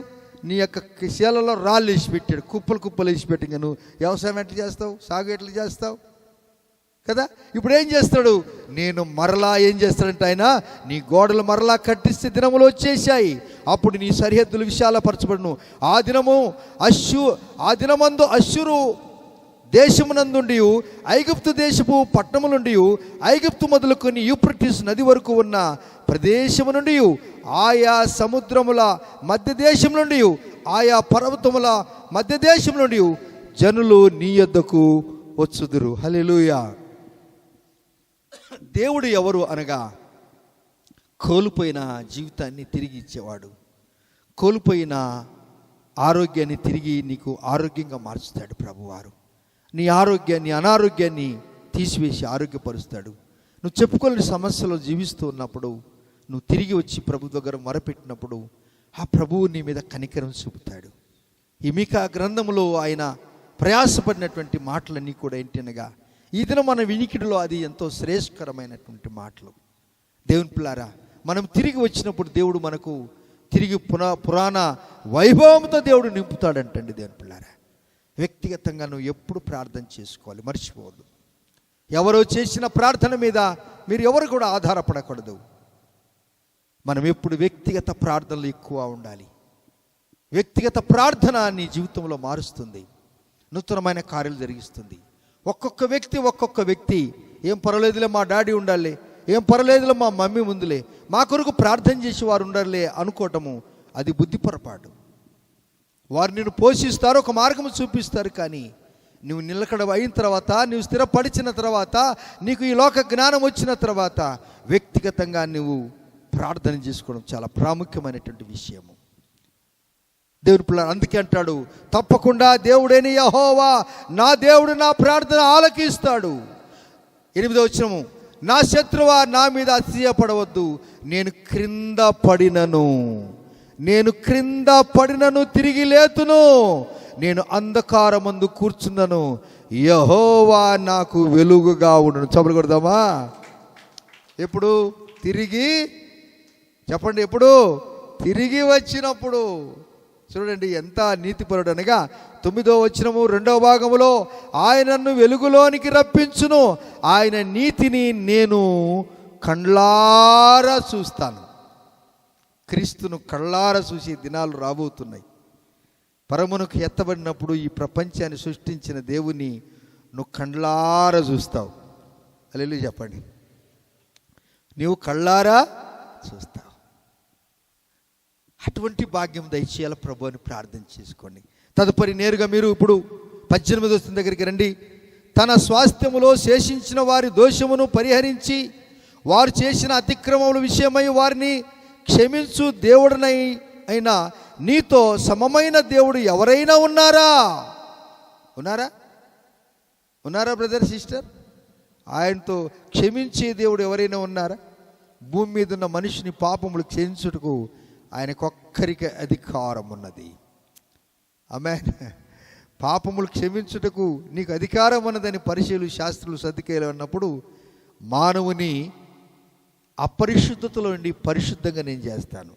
నీ యొక్క శీలలో రాళ్ళు వేసి పెట్టాడు, కుప్పలు వేసి పెట్టి. ఇంకా నువ్వు వ్యవసాయం ఎట్లా చేస్తావు, సాగు ఎట్లా చేస్తావు కదా. ఇప్పుడు ఏం చేస్తాడు, నేను మరలా ఏం చేస్తాడంటే ఆయన, నీ గోడలు మరలా కట్టిస్తే దినములు వచ్చేసాయి, అప్పుడు నీ సరిహద్దులు విశాలపరచబడును. ఆ దినమందు అశ్షూరు దేశమునందుండి, ఐగుప్తు దేశపు పట్టణము నుండి, ఐగుప్తు మొదలుకొని యూఫ్రటీస్ నది వరకు ఉన్న ప్రదేశము నుండి, ఆయా సముద్రముల మధ్య దేశం నుండి, ఆయా పర్వతముల మధ్య దేశం నుండి జనులు నీ యొద్దకు వచ్చుదురు. హల్లెలూయా. దేవుడు ఎవరు అనగా, కోల్పోయిన జీవితాన్ని తిరిగి ఇచ్చేవాడు, కోల్పోయిన ఆరోగ్యాన్ని తిరిగి నీకు ఆరోగ్యంగా మార్చుతాడు ప్రభువారు. నీ ఆరోగ్యాన్ని, అనారోగ్యాన్ని తీసివేసి ఆరోగ్యపరుస్తాడు. నువ్వు చెప్పుకోలేని సమస్యలో జీవిస్తూ ఉన్నప్పుడు, నువ్వు తిరిగి వచ్చి ప్రభు దగ్గర మొరపెట్టినప్పుడు ఆ ప్రభువు నీ మీద కనికరం చూపుతాడు. ఈ మీకా గ్రంథంలో ఆయన ప్రయాసపడినటువంటి మాటలన్నీ కూడా ఏంటనగా, ఈ దినం మన వినికిడిలో అది ఎంతో శ్రేష్కరమైనటువంటి మాటలు. దేవుని పిల్లారా, మనం తిరిగి వచ్చినప్పుడు దేవుడు మనకు తిరిగి పురాణ వైభవంతో దేవుడు నింపుతాడంటండి. దేవుని పిల్లారా, వ్యక్తిగతంగా నువ్వు ఎప్పుడు ప్రార్థన చేసుకోవాలి, మర్చిపోవద్దు. ఎవరో చేసిన ప్రార్థన మీద మీరు ఎవరు కూడా ఆధారపడకూడదు. మనం ఎప్పుడు వ్యక్తిగత ప్రార్థనలు ఎక్కువ ఉండాలి. వ్యక్తిగత ప్రార్థన నీ జీవితంలో మారుస్తుంది, నూతనమైన కార్యాలు జరిగిస్తుంది. ఒక్కొక్క వ్యక్తి ఏం పర్వాలేదులే మా డాడీ ఉండాలి, ఏం పర్వాలేదులే మా మమ్మీ ముందులే, మా కొరకు ప్రార్థన చేసి వారు ఉండాలి అనుకోవటము అది బుద్ధి పొరపాటు. వారు నిన్ను పోషిస్తారు, ఒక మార్గం చూపిస్తారు. కానీ నువ్వు నిలకడ అయిన తర్వాత, నువ్వు స్థిరపడిచిన తర్వాత, నీకు ఈ లోక జ్ఞానం వచ్చిన తర్వాత వ్యక్తిగతంగా నువ్వు ప్రార్థన చేసుకోవడం చాలా ప్రాముఖ్యమైనటువంటి విషయము. దేవుని పిల్లలు అందుకే అంటాడు, తప్పకుండా దేవుడైన యెహోవా నా దేవుడు నా ప్రార్థన ఆలకిస్తాడు. 8వ వచనము, నా శత్రువా నా మీద అతిశయపడవద్దు, నేను క్రింద పడినను తిరిగి లేతును, నేను అంధకారమందు కూర్చున్నను, యెహోవా నాకు వెలుగుగా ఉండును. చప్పట్లు కొడదామా? ఎప్పుడు తిరిగి చెప్పండి, ఎప్పుడు తిరిగి వచ్చినప్పుడు. చూడండి ఎంత నీతిపరుడు. అనగా 9వ వచనము 2వ భాగములో, ఆయనను వెలుగులోనికి రప్పించును, ఆయన నీతిని నేను కళ్ళారా చూస్తాను. క్రీస్తును కళ్ళారా చూసే దినాలు రాబోతున్నాయి. పరమునకు ఎత్తబడినప్పుడు ఈ ప్రపంచాన్ని సృష్టించిన దేవుని నువ్వు కళ్ళారా చూస్తావు. హల్లెలూయా చెప్పండి. నీవు కళ్ళారా చూస్తావు. అటువంటి భాగ్యం దయచేయాల ప్రభు అని ప్రార్థన చేసుకోండి. తదుపరి నేరుగా మీరు ఇప్పుడు 18వ వచనం దగ్గరికి రండి. తన స్వాస్థ్యములో శేషించిన వారి దోషమును పరిహరించి, వారు చేసిన అతిక్రమముల విషయమై వారిని క్షమించు దేవుడినై అయినా నీతో సమమైన దేవుడు ఎవరైనా ఉన్నారా? ఉన్నారా బ్రదర్ సిస్టర్? ఆయనతో క్షమించే దేవుడు ఎవరైనా ఉన్నారా? భూమి మీద ఉన్న మనిషిని పాపములు క్షమించుటకు ఆయనకొక్కరికి అధికారం ఉన్నది. ఆమేన్. పాపములు క్షమించుటకు నీకు అధికారం ఉన్నదని పరిశీలు శాస్త్రులు సద్దుకేలు అన్నప్పుడు మానవుని అపరిశుద్ధతలో నుండి పరిశుద్ధంగా నేను చేస్తాను,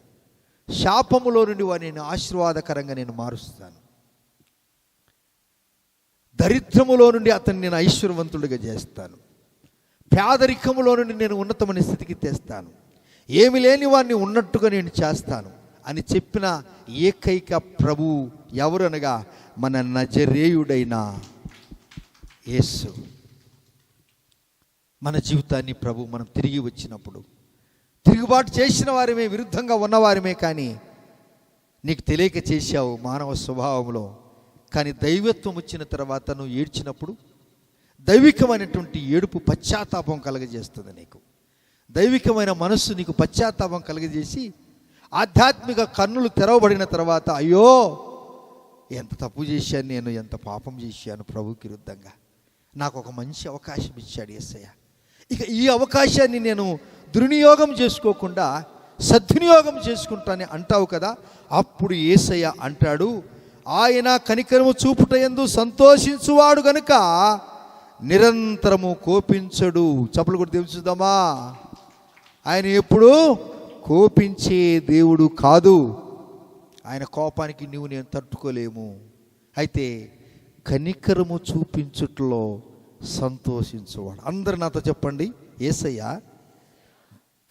శాపములో నుండి వారిని ఆశీర్వాదకరంగా నేను మారుస్తాను, దరిద్రములో నుండి అతన్ని నేను ఐశ్వర్యవంతుడిగా చేస్తాను, పేదరికములో నుండి నేను ఉన్నతమైన స్థితికి తెస్తాను, ఏమి లేని వారిని ఉన్నట్టుగా నేను చేస్తాను అని చెప్పిన ఏకైక ప్రభువు ఎవరు అనగా మన నజరేయుడైన యేసు. మన జీవితాన్ని ప్రభు మనం తిరిగి వచ్చినప్పుడు తిరుగుబాటు చేసిన వారమే, విరుద్ధంగా ఉన్నవారమే, కానీ నీకు తెలియక చేశావు మానవ స్వభావంలో. కానీ దైవత్వం వచ్చిన తర్వాత నువ్వు ఏడ్చినప్పుడు దైవికమైనటువంటి ఏడుపు పశ్చాత్తాపం కలగజేస్తుంది. నీకు దైవికమైన మనస్సు నీకు పశ్చాత్తాపం కలగజేసి ఆధ్యాత్మిక కన్నులు తెరవబడిన తర్వాత అయ్యో ఎంత తప్పు చేశాను నేను, ఎంత పాపం చేశాను ప్రభుకి విరుద్ధంగా, నాకు ఒక మంచి అవకాశం ఇచ్చాడు యేసయ్య, ఇక ఈ అవకాశాన్ని నేను దుర్వినియోగం చేసుకోకుండా సద్వినియోగం చేసుకుంటానని అంటావు కదా. అప్పుడు యేసయ్య అంటాడు, ఆయన కనికరము చూపుటయందు సంతోషించువాడు గనుక నిరంతరము కోపించడు. చప్పలు కూడా తెలుసుదామా? ఆయన ఎప్పుడు కోపించే దేవుడు కాదు. ఆయన కోపానికి నువ్వు నేను తట్టుకోలేము. అయితే కనికరము చూపించుటలో సంతోషించువాడు. అందరు నాతో చెప్పండి, యేసయ్య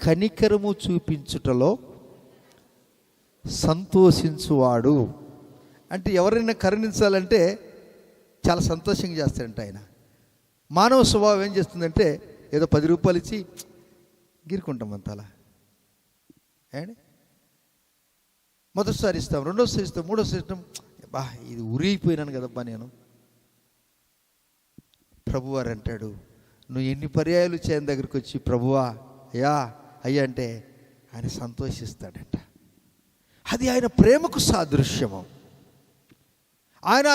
కనికరము చూపించుటలో సంతోషించువాడు. అంటే ఎవరైనా కరుణించాలంటే చాలా సంతోషంగా చేస్తాడంట ఆయన. మానవ స్వభావం ఏం చేస్తుందంటే ఏదో 10 రూపాయలు ఇచ్చి గిరుకుంటాం అంతలా. ఏండి మొదటిసారి ఇస్తాం, రెండోసారి ఇస్తాం, మూడోసారి ఇస్తాం, బా ఇది ఉరిగిపోయినాను కదబ్బా నేను. ప్రభువారు అంటాడు, నువ్వు ఎన్ని పర్యాయాలు చేయని దగ్గరికి వచ్చి ప్రభువా అయ్యా అయ్యా అంటే ఆయన సంతోషిస్తాడంట. అది ఆయన ప్రేమకు సాదృశ్యము,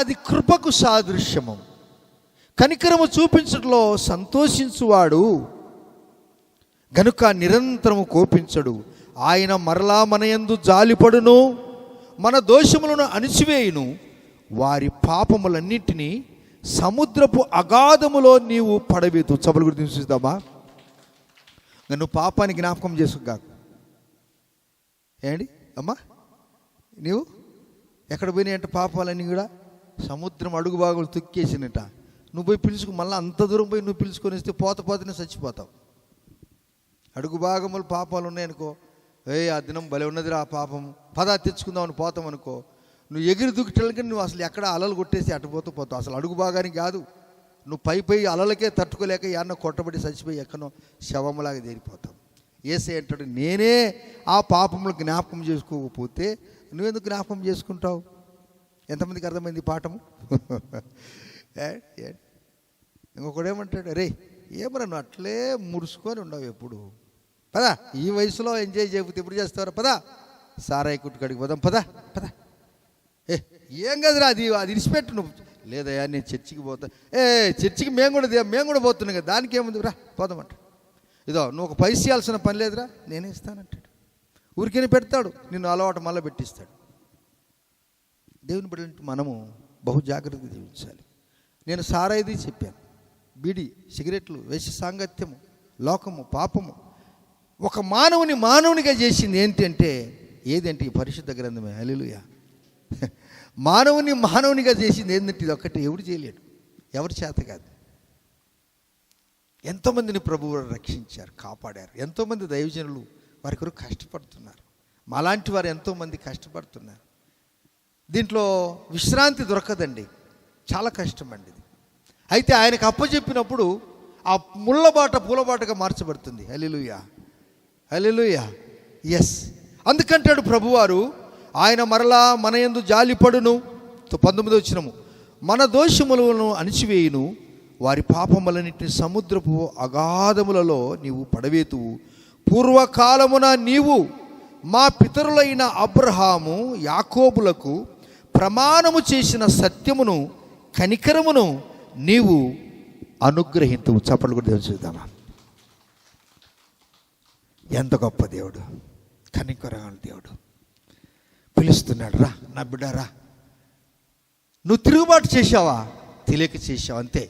అది కృపకు సాదృశ్యము. కనికరము చూపించడంలో సంతోషించువాడు గనుక నిరంతరము కోపించడు. ఆయన మరలా మన యందు జాలిపడును, మన దోషములను అణిచివేయును. వారి పాపములన్నింటినీ సముద్రపు అగాధములో నీవు పడవేతు. చపలు గురించి చూద్దామా? నువ్వు పాపాన్ని జ్ఞాపకం చేసుకోగాకు. ఏంటి అమ్మా, నీవు ఎక్కడ పోయినాయంట పాపాలన్నీ కూడా సముద్రం అడుగు భాగంలో తొక్కేసినట. నువ్వు పోయి పిలుచుకు మళ్ళీ అంత దూరం పోయి నువ్వు పిలుచుకొని వస్తే పోతనే చచ్చిపోతావు. అడుగు భాగములు పాపాలు ఉన్నాయనుకో, ఆ దినం భలే ఉన్నదిరా ఆ పాపం, పదా తెచ్చుకుందామని పోతాం అనుకో, నువ్వు ఎగిరి దూకిటలకి నువ్వు అసలు ఎక్కడ అలలు కొట్టేసి అటుపోతావు. అసలు అడుగు భాగానికి కాదు, నువ్వు పై అలలకే తట్టుకోలేక ఎన్న కొట్టబడి చచ్చిపోయి ఎక్కనో శవములాగా చేరిపోతావు. యేసయ్య అంటాడు, నేనే ఆ పాపములు జ్ఞాపకం చేసుకోకపోతే నువ్వెందుకు జ్ఞాపకం చేసుకుంటావు? ఎంతమందికి అర్థమైంది ఈ పాఠము? ఇంకొకడు ఏమంటాడు, రే ఏమరా నువ్వు అట్లే ముడుచుకొని ఉండవు ఎప్పుడు, పదా ఈ వయసులో ఎంజాయ్ చేయకపోతే ఎప్పుడు చేస్తావరా, పదా సారాయి కుట్టుకాడికి పోదాం, పదా ఏం కదరా అది ఇడిచిపెట్టు. నువ్వు లేదయ్యా నేను చర్చికి పోతా, చర్చికి మేము కూడా పోతున్నాం కదా, దానికి ఏముంది రా పోదామంట. ఇదో నువ్వు ఒక పైస ఇవ్వాల్సిన పని లేదురా, నేనే ఇస్తానంటాడు. ఊరికనే పెడతాడు, నిన్ను అలవాటు మళ్ళీ పెట్టిస్తాడు. దేవుని బిడ్డలంటే మనము బహు జాగ్రత్తగా జీవించాలి. నేను సారాయిది చెప్పాను, బీడి సిగరెట్లు, వేష సాంగత్యము, లోకము, పాపము ఒక మానవునిగా చేసింది ఏంటంటే ఏదంటే ఈ పరిశుద్ధ గ్రంథమే. హల్లెలూయా. మానవునిగా చేసింది ఏంటంటే ఇది ఒక్కటి ఎవడు చేయలేడు, ఎవరి చేత కాదు. ఎంతోమందిని ప్రభువు రక్షించారు, కాపాడారు. ఎంతోమంది దైవజనులు వారి కొరకు కష్టపడుతున్నారు. మాలాంటి వారు ఎంతోమంది కష్టపడుతున్నారు. దీంట్లో విశ్రాంతి దొరకదండి, చాలా కష్టం అండి ఇది. అయితే ఆయనకు అప్పచెప్పినప్పుడు ఆ ముళ్ళబాట పూలబాటగా మార్చబడుతుంది. హల్లెలూయా, హల్లెలూయా. ఎస్, అందుకంటాడు ప్రభువారు, ఆయన మరలా మన యందు జాలిపడును. 19వ వచనము, మన దోషములను అణిచివేయును, వారి పాపములన్నిటిని సముద్రపు అగాధములలో నీవు పడవేతువు. పూర్వకాలమున నీవు మా పితరులైన అబ్రహాము యాకోబులకు ప్రమాణము చేసిన సత్యమును కనికరమును నీవు అనుగ్రహింతువు. చప్పట్లు కూడా దేవుడు చూద్దామా. ఎంత గొప్ప దేవుడు, కనికరమైన దేవుడు. పిలుస్తున్నాడు, రా నా బిడ్డ రా. నువ్వు తిరుగుబాటు చేశావా? తెలియక చేశావు అంతే.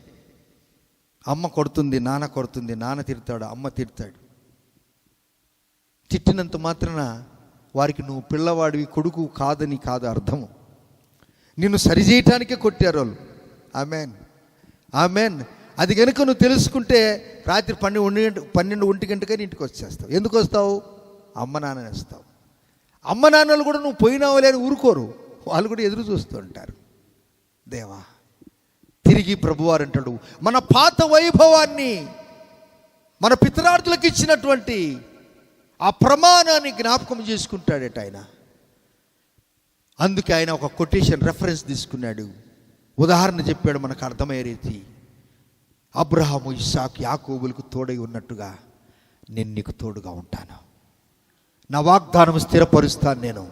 అమ్మ కొడుతుంది, నాన్న కొడుతుంది, నాన్న తిడతాడు, అమ్మ తిడతాడు. తిట్టినంత మాత్రాన వారికి నువ్వు పిల్లవాడివి, కొడుకు కాదని కాదు అర్థము. నిన్ను సరిచేయటానికే కొట్టారు వాళ్ళు. Amen, amen. అది కనుక నువ్వు తెలుసుకుంటే రాత్రి 12-1 గంటకని ఇంటికి వచ్చేస్తావు. ఎందుకు వస్తావు? అమ్మ నాన్నని వస్తావు. అమ్మ నాన్నలు కూడా నువ్వు పోయినావు లేని ఊరుకోరు, వాళ్ళు కూడా ఎదురు చూస్తూ ఉంటారు. దేవా, తిరిగి ప్రభువారు అంటాడు, మన పాత వైభవాన్ని, మన పితరార్థులకు ఇచ్చినటువంటి ఆ ప్రమాణాన్ని జ్ఞాపకం చేసుకుంటాడట ఆయన. అందుకే ఆయన ఒక కొటేషన్ రెఫరెన్స్ తీసుకున్నాడు, ఉదాహరణ చెప్పాడు మనకు అర్థమయ్యే రీతి. అబ్రహాము ఇస్సాకు యాకోబులకు తోడై ఉన్నట్టుగా నేను నీకు తోడుగా ఉంటాను. నా వాగ్దానం స్థిరపరుస్తాను.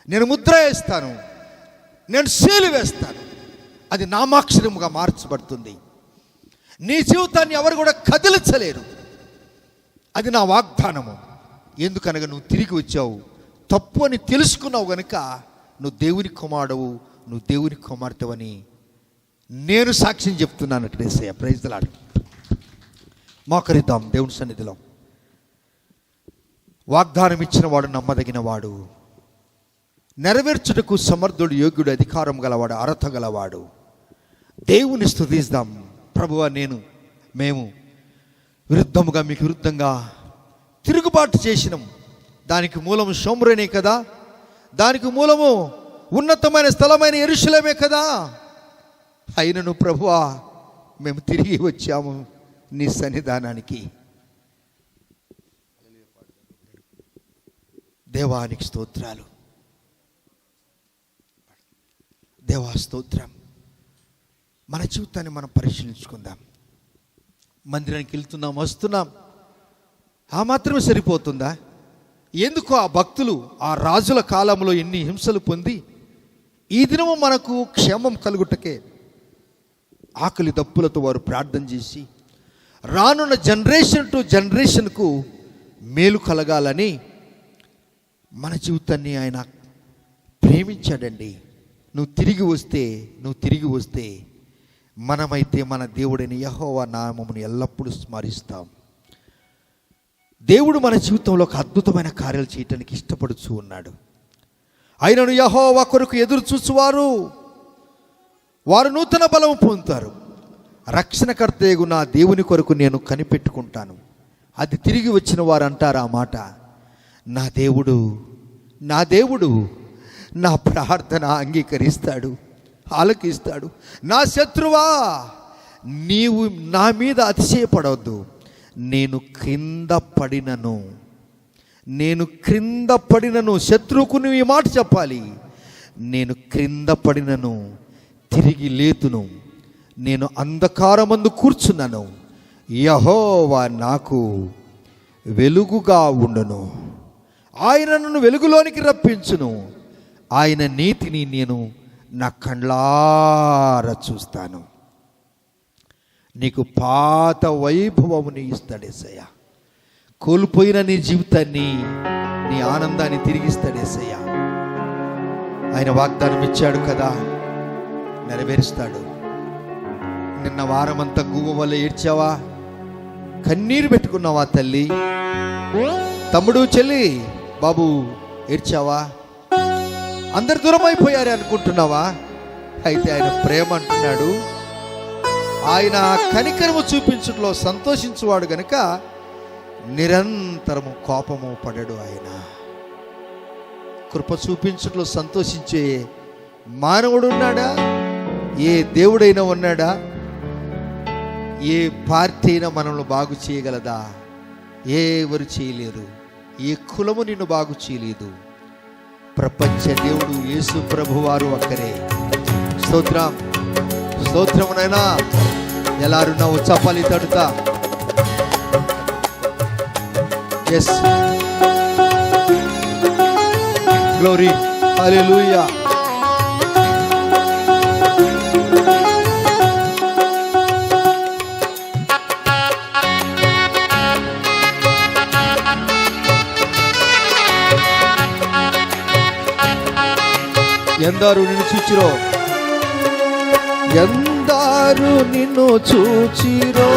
నేను ముద్ర వేస్తాను, నేను సీలు వేస్తాను. అది నామాక్షరముగా మార్చబడుతుంది. నీ జీవితాన్ని ఎవరు కూడా కదిలించలేరు. అది నా వాగ్దానము. ఎందుకనగా నువ్వు తిరిగి వచ్చావు, తప్పు అని తెలుసుకున్నావు గనుక నువ్వు దేవుని కుమారుడవు, నువ్వు దేవుని కుమార్తెవని నేను సాక్ష్యం చెప్తున్నాను. యేసయ్య, ప్రైజ్ ది లార్డ్. మోకరిద్దాం దేవుని సన్నిధిలో. వాగ్దానం ఇచ్చిన వాడు నమ్మదగిన వాడు, నెరవేర్చుటకు సమర్థుడు, యోగ్యుడు, అధికారం గలవాడు, అర్హత గలవాడు. దేవుని స్తుతిద్దాం. ప్రభువా, మేము విరుద్ధముగా మీకు విరుద్ధంగా తిరుగుబాటు చేసినాం. దానికి మూలము షోమ్రోనే కదా, దానికి మూలము ఉన్నతమైన స్థలమైన యెరూషలేమే కదా. అయినను ప్రభువా, మేము తిరిగి వచ్చాము నీ సన్నిధానానికి. దేవానికి స్తోత్రాలు, దేవా స్తోత్రం. మన జీవితాన్ని మనం పరిశీలించుకుందాం. మందిరానికి వెళ్తున్నాం, వస్తున్నాం, ఆ మాత్రమే సరిపోతుందా? ఎందుకు ఆ భక్తులు ఆ రాజుల కాలంలో ఎన్ని హింసలు పొంది ఈ దినము మనకు క్షేమం కలుగుటకే ఆకలి దప్పులతో వారు ప్రార్థన చేసి రానున్న జనరేషన్ టు జనరేషన్కు మేలు కలగాలని మన జీవితాన్ని ఆయన ప్రేమించాడండి. నువ్వు తిరిగి వస్తే మనమైతే మన దేవుడైన యెహోవా నామమును ఎల్లప్పుడూ స్మరిస్తాం. దేవుడు మన జీవితంలో ఒక అద్భుతమైన కార్యాలు చేయటానికి ఇష్టపడుతూ ఉన్నాడు. ఆయనను యెహోవా కొరకు ఎదురు చూచువారు వారు నూతన బలము పొందుతారు. రక్షణకర్తయగు నా దేవుని కొరకు నేను కనిపెట్టుకుంటాను. అది తిరిగి వచ్చిన వారు అంటారు ఆ మాట, నా దేవుడు నా ప్రార్థన అంగీకరిస్తాడు, ఆలకిస్తాడు. నా శత్రువా, నీవు నా మీద అతిశయపడవద్దు. నేను క్రింద పడినను శత్రువుకు నువ్వు ఈ మాట చెప్పాలి. నేను క్రింద పడినను తిరిగి లేతును, నేను అంధకారమందు కూర్చున్నాను, యెహోవా నాకు వెలుగుగా ఉండును. ఆయన నన్ను వెలుగులోనికి రప్పించును. ఆయన నీతిని నేను నా కండ్లారా చూస్తాను. నీకు పాత వైభవముని ఇస్తాడేసయ్య. కోల్పోయిన నీ జీవితాన్ని, నీ ఆనందాన్ని తిరిగిస్తాడేసయ్య. ఆయన వాగ్దానం ఇచ్చాడు కదా, నెరవేరుస్తాడు. నిన్న వారమంతా గువ్వ వల్ల ఏడ్చావా? కన్నీరు పెట్టుకున్నావా తల్లి? తమ్ముడు, చెల్లి, బాబు ఏడ్చావా? అందరు దూరం అయిపోయారు అనుకుంటున్నావా? అయితే ఆయన ప్రేమ అంటున్నాడు, ఆయన కనికరము చూపించడంలో సంతోషించువాడు గనుక నిరంతరము కోపము పడడు. ఆయన కృప చూపించడంలో సంతోషించే మానవుడు ఉన్నాడా? ఏ దేవుడైనా ఉన్నాడా? ఏ పార్టీ అయినా మనల్ని బాగు చేయగలదా? ఎవరు చేయలేరు. ఏ కులము నిన్ను బాగు చేయలేదు. ప్రపంచ దేవుడు యేసు ప్రభువారు ఒక్కరే. స్తోత్రమునైనా ఎలారున్నావు? చప్పాలి తడుతా. ఎస్, గ్లోరీ, హల్లెలూయా. ఎందరు నిన్ను చూచిరో, ఎందరు నిన్ను చూచిరో,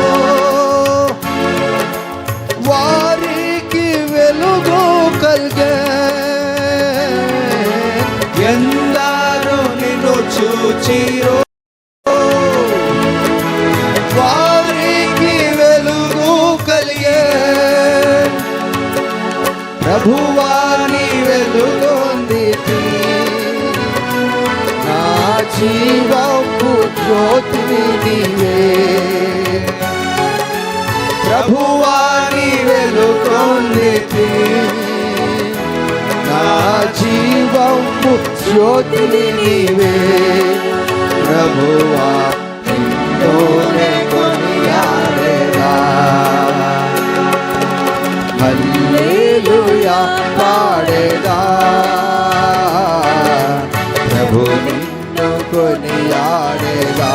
వారికి వెలుగు కలిగే. ఎందరు నిన్ను చూచిరో, వారికి వెలుగు కలిగే. ప్రభువా నీ వెలుగొందితి, నా జీవపు జ్యోతి నీవే. ప్రభువా నీ వెలుగొందితి, నా జీవపు జ్యోతి నీవే. ప్రభువా నిన్నునే కొనియాడెదా. హల్లెలూయా పాడెదా. ప్రభు నిన్ను కొనియాడెదా.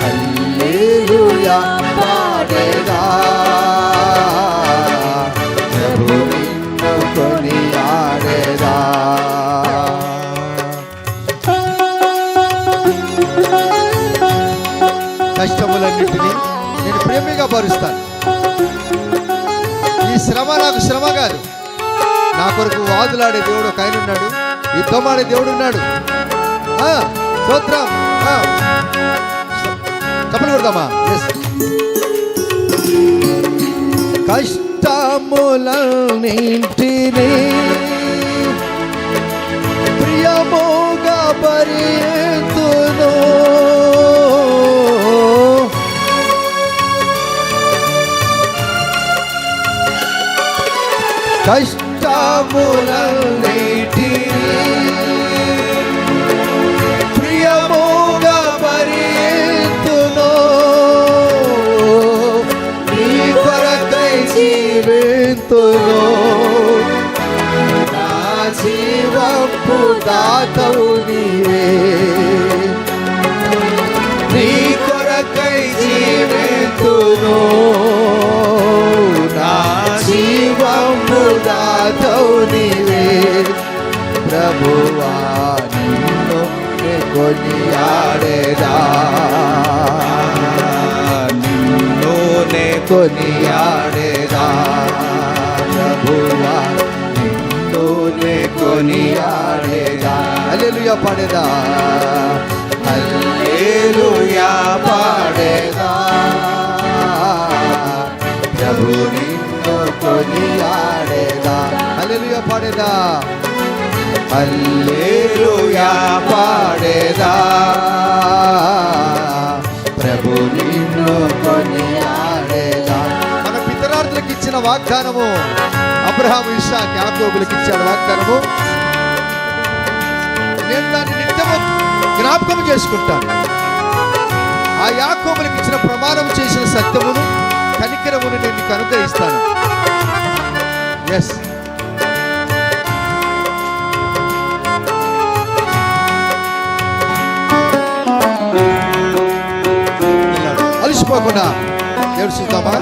హల్లెలూయా పాడెదా. ప్రభు నిన్ను కొనియాడెదా. కష్టములన్నింటినీ నేను ప్రేమగా భరిస్తాను. ఈ శ్రమ నాకు శ్రమ కాదు. నా కొరకు వాదులాడే దేవుడు ఒక ఆయన ఉన్నాడు, యుద్ధమాడే దేవుడు ఉన్నాడు. స్తోత్రం. చెప్పలు కొడదామా? కష్టములన్నింటినీ ప్రియముగా భరింతును. కష్టములన్నిటినీ ప్రియముగా భరింతును. నీ కొరకై జీవింతును. నా జీవపు దాతవు నీవే. నీ కొరకై జీవింతును. నా జీవము దాతవు నీవే. ప్రభువా నిన్ను కొనియాడెదా. నిన్నునే కొనియాడెదా. ప్రభువా నిన్నునే కొనియాడెదా. హల్లెలూయా పాడేదా. హల్లెలూయా పాడేదా. ప్రభు నిన్ను కొనియాడెదా. హల్లెలూయా పాడేదా. హల్లెలూయా పాడేదా. ప్రభు నిన్ను కొనియాడెదా. మన పితరార్థులకు ఇచ్చిన వాగ్దానము, అబ్రహాము, ఇస్సాకు, యాకోబులకు ఇచ్చాడు వాగ్దానము. నేను దాన్ని నిత్యము జ్ఞాపకం చేసుకుంటాను. ఆ యాకోబులకు ఇచ్చిన ప్రమాణం చేసిన సత్యమును, కనికరమును నేను నీకు అనుగ్రహిస్తాను. ఎస్, అలసిపోకుండా ఏడుస్తామా?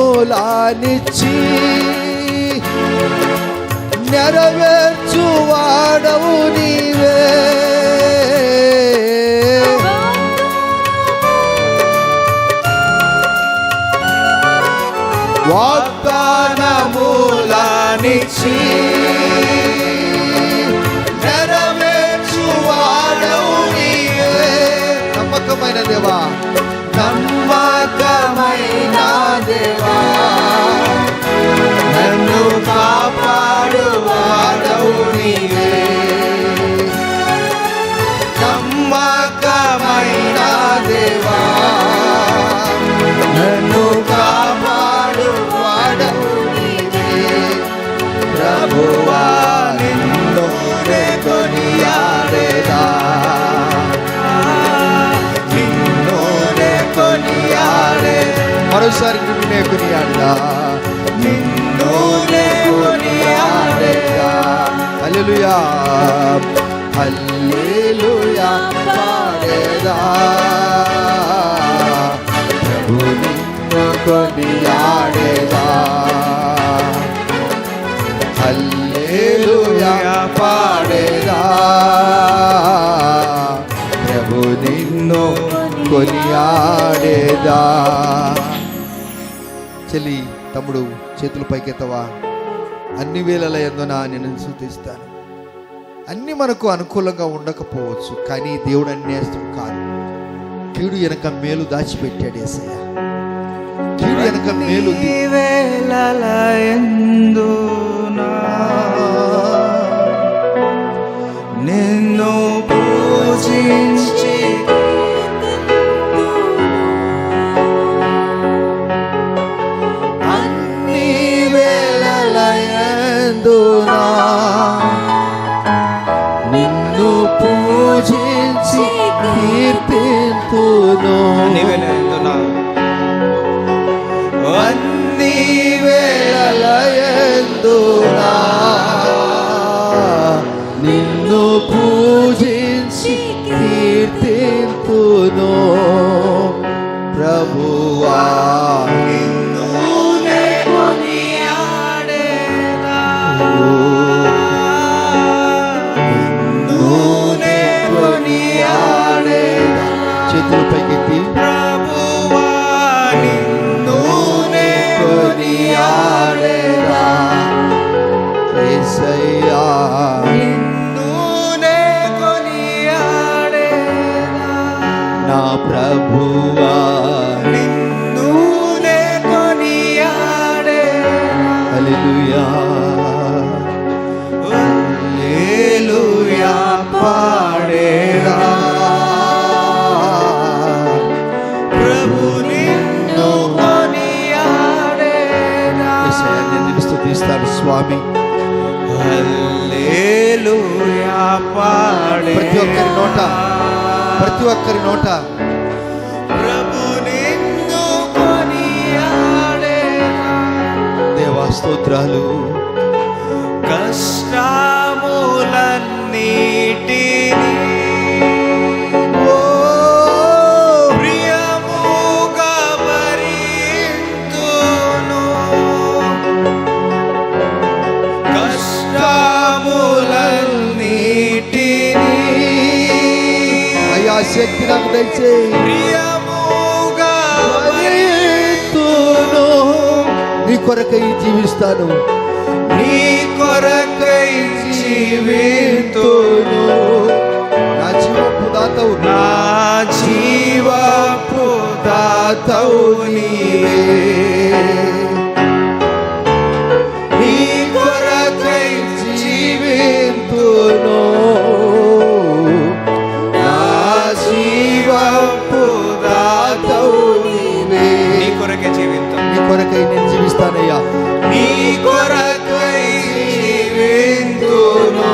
వాగ్దానములానిచ్చి నెరవేర్చువాడవు నీవే. వాగ్దానములానిచ్చి నెరవేర్చువాడవు నీవే. నమ్మకమైన దేవా, నమ్మకమైన దేవా, నన్ను కాపాడువాడవు నీవే. నమ్మకమైన దేవా, నన్ను కాపాడువాడవు నీవే. ప్రభువా నిన్ను కొనియాడెదా. నిన్నే కొనియాడదా, నిన్నునే కొనియాడేదా. హల్లెలూయా హల్లెలూయా పాడేదా, ప్రభు నిన్ను కొనియాడేదా. హల్లెలూయా పాడేదా, ప్రభు నిన్ను కొనియాడేదా. చెల్లి తమ్ముడు చేతులు పైకెత్తవా. అన్ని వేళల యందున నేను స్తుతిస్తాను. అన్ని మనకు అనుకూలంగా ఉండకపోవచ్చు, కానీ దేవుడు అన్యాయం కాదు. కీడు వెనక మేలు దాచిపెట్టాడు యేసయ్య. కీడు వెనక మేలు నిన్ను పూజించి అన్ని వేళల యందున నిన్ను పూజించి కీర్తింతును. అన్ని వేళల యందున నిన్ను పూజించి కీర్తింతును. ప్రభువా నిన్నునే కొనియాడేదా, నిన్నునే కొనియాడేదా. చేతులు పైకెత్తి ప్రభువా నిన్నునే కొనియాడేదా. యేసయ్యా నిన్నునే కొనియాడేదా, నా ప్రభువా నిన్నునే కొనియాడేదా. హల్లెలూయా హల్లెలూయా పాడేదా, ప్రభు నిన్ను కొనియాడేదా. యేసయ్యా నిన్ను స్తుతిస్తాను స్వామి. హల్లెలూయా పాడేదా, ప్రతి ఒక్కరి నోట ప్రభు నిన్ను కొనియాడేదా. దేవా స్తోత్రాలు. కష్టములన్నిటినీ ఓ ప్రియముగా భరింతును, కష్టములన్నిటినీ అయ్యా శక్తి నాకు దయచేయి. ప్రియముగా భరింతును. నీ కొరకై జీవిస్తాను, నీ కొరకై జీవితును. నా జీవపు దాతవు, నా జీవపు దాతవు నీవే. నీ కొరకై జీవితును, నా జీవపు దాతవు నీవే. నీ కొరకై జీవితం, నీ కొరకై నేను జీవిస్తానయ్యా. నీ కొరకై జీవితును,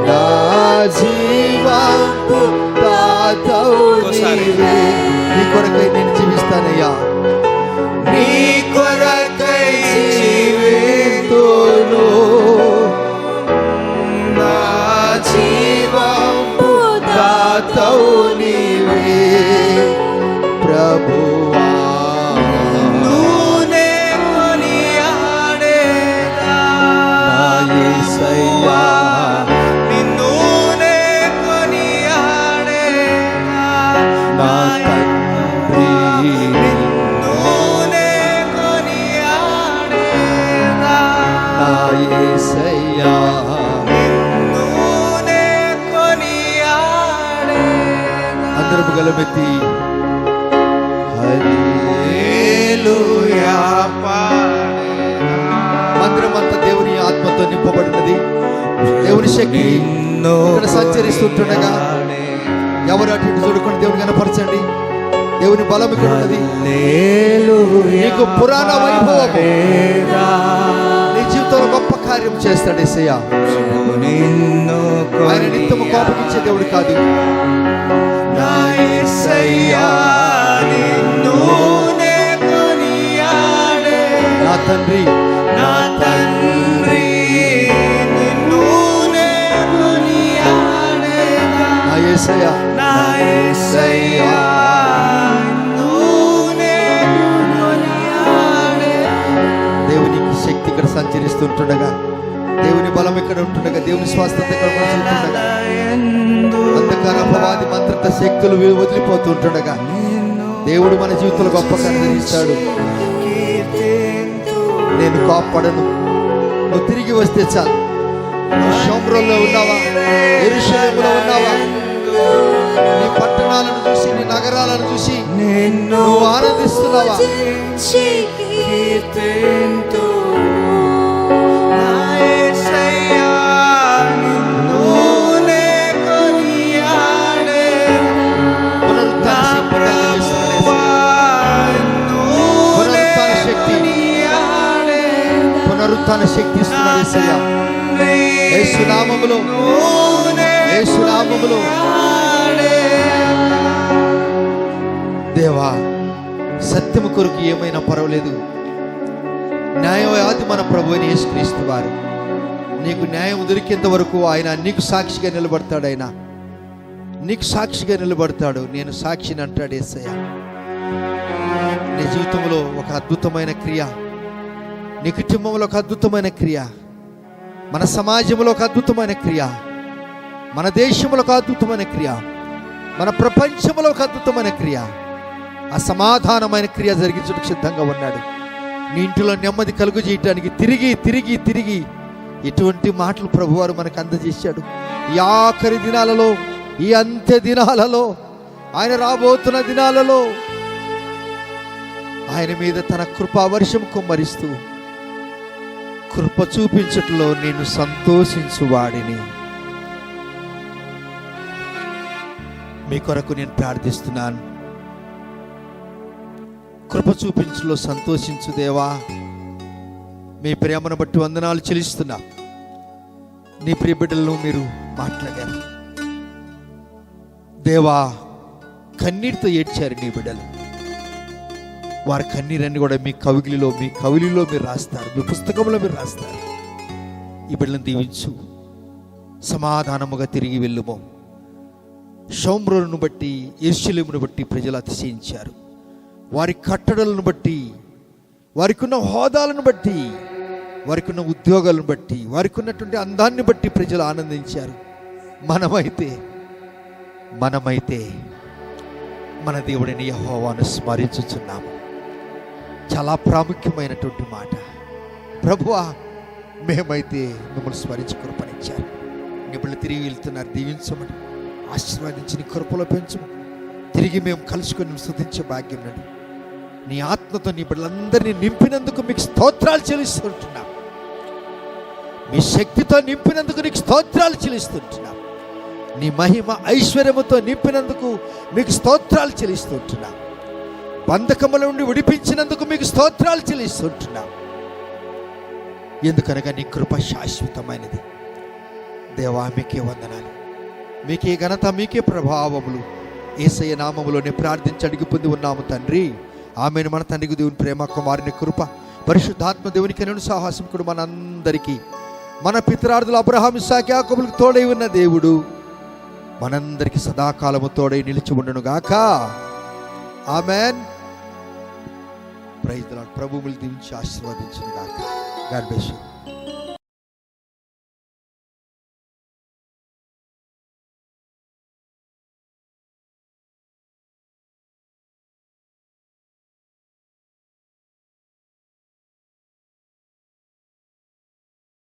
నా జీవపు దాతవు నీవే. నీ కొరకై నేను జీవిస్తానయ్యా. నీ కొరకై జీవితును, నా జీవపు దాతవు నీవే. ప్రభువా నూనె కొనియాడేదా, నా యేసయ్యా నిన్నూనె కొనియాడేదా, నా తండ్రి. నిన్నూనె కొనియాడేదా, నా యేసయ్యా నిన్నూనె కొనియాడేదా. అందరూ గలమెత్తి హల్లెలూయా పాడేదా, మందిరం అంతా దేవుని ఆత్మతో నింపబడినది. దేవుని శక్తి ఇక్కడ సంచరిస్తుంటుండగా ఎవరు అటు ఇటు చూడకుండా దేవుని కనపరచండి. దేవుని బలం ఇక్కడ ఉన్నది. నీకు పురాణ వైభవం, నీ జీవితంలో గొప్ప కార్యం చేస్తాడు యేసయ్య. ఆయన నిత్యము కోపగించే దేవుడు కాదు. నా యేసయ్యా నిన్ను నూనె కొనియాడే నా తండ్రి నా తండ్రి నిన్నునే కొనియాడేదా నా యేసయ్య నా యేసయ్యా నూనె కొనియాడే. దేవునికి శక్తి ఇక్కడ సంచరిస్తుంటుండగా, దేవుని బలం ఇక్కడ ఉంటుండగా, దేవుని స్వాస్థ్యత ఇక్కడ ఉంటుండగా, అంధకార అపవాది మంత్రిత శక్తులు వదిలిపోతుంటుండగా దేవుడు మన జీవితంలో గొప్ప కనిపిస్తాడు. నేను కోప్పడను, నువ్వు తిరిగి వస్తే చాలు. నువ్వు షోమ్రోన్లో ఉన్నావా, యెరూషలేములో ఉన్నావా, నీ పట్టణాలను చూసి, నీ నగరాలను చూసి నువ్వు ఆనందిస్తున్నావా? పునరుత్థాన శక్తి ఇస్తున్నాడు యేసయ్య. యేసు నామములో, యేసు నామములో. దేవా, సత్యము కొరకు ఏమైనా పర్వాలేదు, న్యాయవాది మన ప్రభు అయిన యేసుక్రీస్తు వారు. నీకు న్యాయం దొరికేంత వరకు ఆయన నీకు సాక్షిగా నిలబడతాడు. ఆయన నీకు సాక్షిగా నిలబడతాడు. నేను సాక్షిని అంటాడు యేసయ్య. నీ జీవితంలో ఒక అద్భుతమైన క్రియ, నీ కుటుంబంలో ఒక అద్భుతమైన క్రియ, మన సమాజంలో ఒక అద్భుతమైన క్రియ, మన దేశంలో ఒక అద్భుతమైన క్రియ, మన ప్రపంచంలో ఒక అద్భుతమైన క్రియ, అసమాధానమైన క్రియ జరిగించడానికి సిద్ధంగా ఉన్నాడు. నీ ఇంటిలో నెమ్మది కలుగు చేయటానికి తిరిగి తిరిగి తిరిగి ఇటువంటి మాటలు ప్రభువారు మనకు అందజేశాడు. ఈ ఆఖరి దినాలలో, ఈ అంత్య దినాలలో, ఆయన రాబోతున్న దినాలలో ఆయన మీద తన కృపా వర్షం కుమ్మరిస్తూ కృప చూపించట్లో నేను సంతోషించువాడిని. మీ కొరకు నేను ప్రార్థిస్తున్నాను. కృప చూపించలో సంతోషించు దేవా. మీ ప్రేమను బట్టి వందనాలు చెల్లిస్తున్నా. నీ ప్రియ బిడ్డలను మీరు మాట్లాడారు దేవా. కన్నీటితో ఏడ్చారు నీ బిడ్డలు. వారి కన్నీరన్ని కూడా మీ కవిలిలో మీరు రాస్తారు, మీ పుస్తకంలో మీరు రాస్తారు. ఈ బిడ్డలను దీవించు. సమాధానముగా తిరిగి వెళ్ళుము. షోమ్రోనును బట్టి, యెరూషలేమును బట్టి ప్రజలు అతిశయించారు. వారి కట్టడలను బట్టి, వారికి ఉన్న హోదాలను బట్టి, వారికి ఉన్న ఉద్యోగాలను బట్టి, వారికి ఉన్నటువంటి అందాన్ని బట్టి ప్రజలు ఆనందించారు. మనమైతే మన దేవుడిని యెహోవాను స్మరించుచున్నాము. చాలా ప్రాముఖ్యమైనటువంటి మాట. ప్రభువా, మేమైతే మిమ్మల్ని స్మరించి కృపనిచ్చారు. నిపుణులు తిరిగి వెళ్తున్నారు. దీవించమని, ఆశీర్వాదించి నీ కృపలో పెంచము. తిరిగి మేము కలుసుకొని స్తుతించే భాగ్యం నడు. నీ ఆత్మతో నీ బిడ్డలందరినీ నింపినందుకు మీకు స్తోత్రాలు చెల్లిస్తుంటున్నాం. మీ శక్తితో నింపినందుకు నీకు స్తోత్రాలు చెల్లిస్తుంటున్నాం. నీ మహిమ ఐశ్వర్యముతో నింపినందుకు మీకు స్తోత్రాలు చెల్లిస్తుంటున్నాం. బంధకముల నుండి విడిపించినందుకు మీకు స్తోత్రాలు చెల్లిస్తుంటున్నాం. ఎందుకనగా నీ కృప శాశ్వతమైనది. దేవా, మీకే వందనాలు, మీకే ఘనత, మీకే ప్రభావములు. యేసయ్య నామములోనే ప్రార్థించి అడిగి పొంది ఉన్నాము తండ్రి. ఆమెను. మన తండ్రికి దేవుని ప్రేమ, కుమారుని కృప, పరిశుద్ధాత్మ దేవునికి నేను సాహసం కూడా మనందరికీ, మన పితరార్థులు అబ్రహాము, ఇస్సాకు, యాకోబులకు తోడై ఉన్న దేవుడు మనందరికీ సదాకాలము తోడై నిలిచి ఉండును గాక. ఆమెన్. Praise the lord. ప్రభువుని దీవించి ఆశీర్వదించును గాక. God bless you.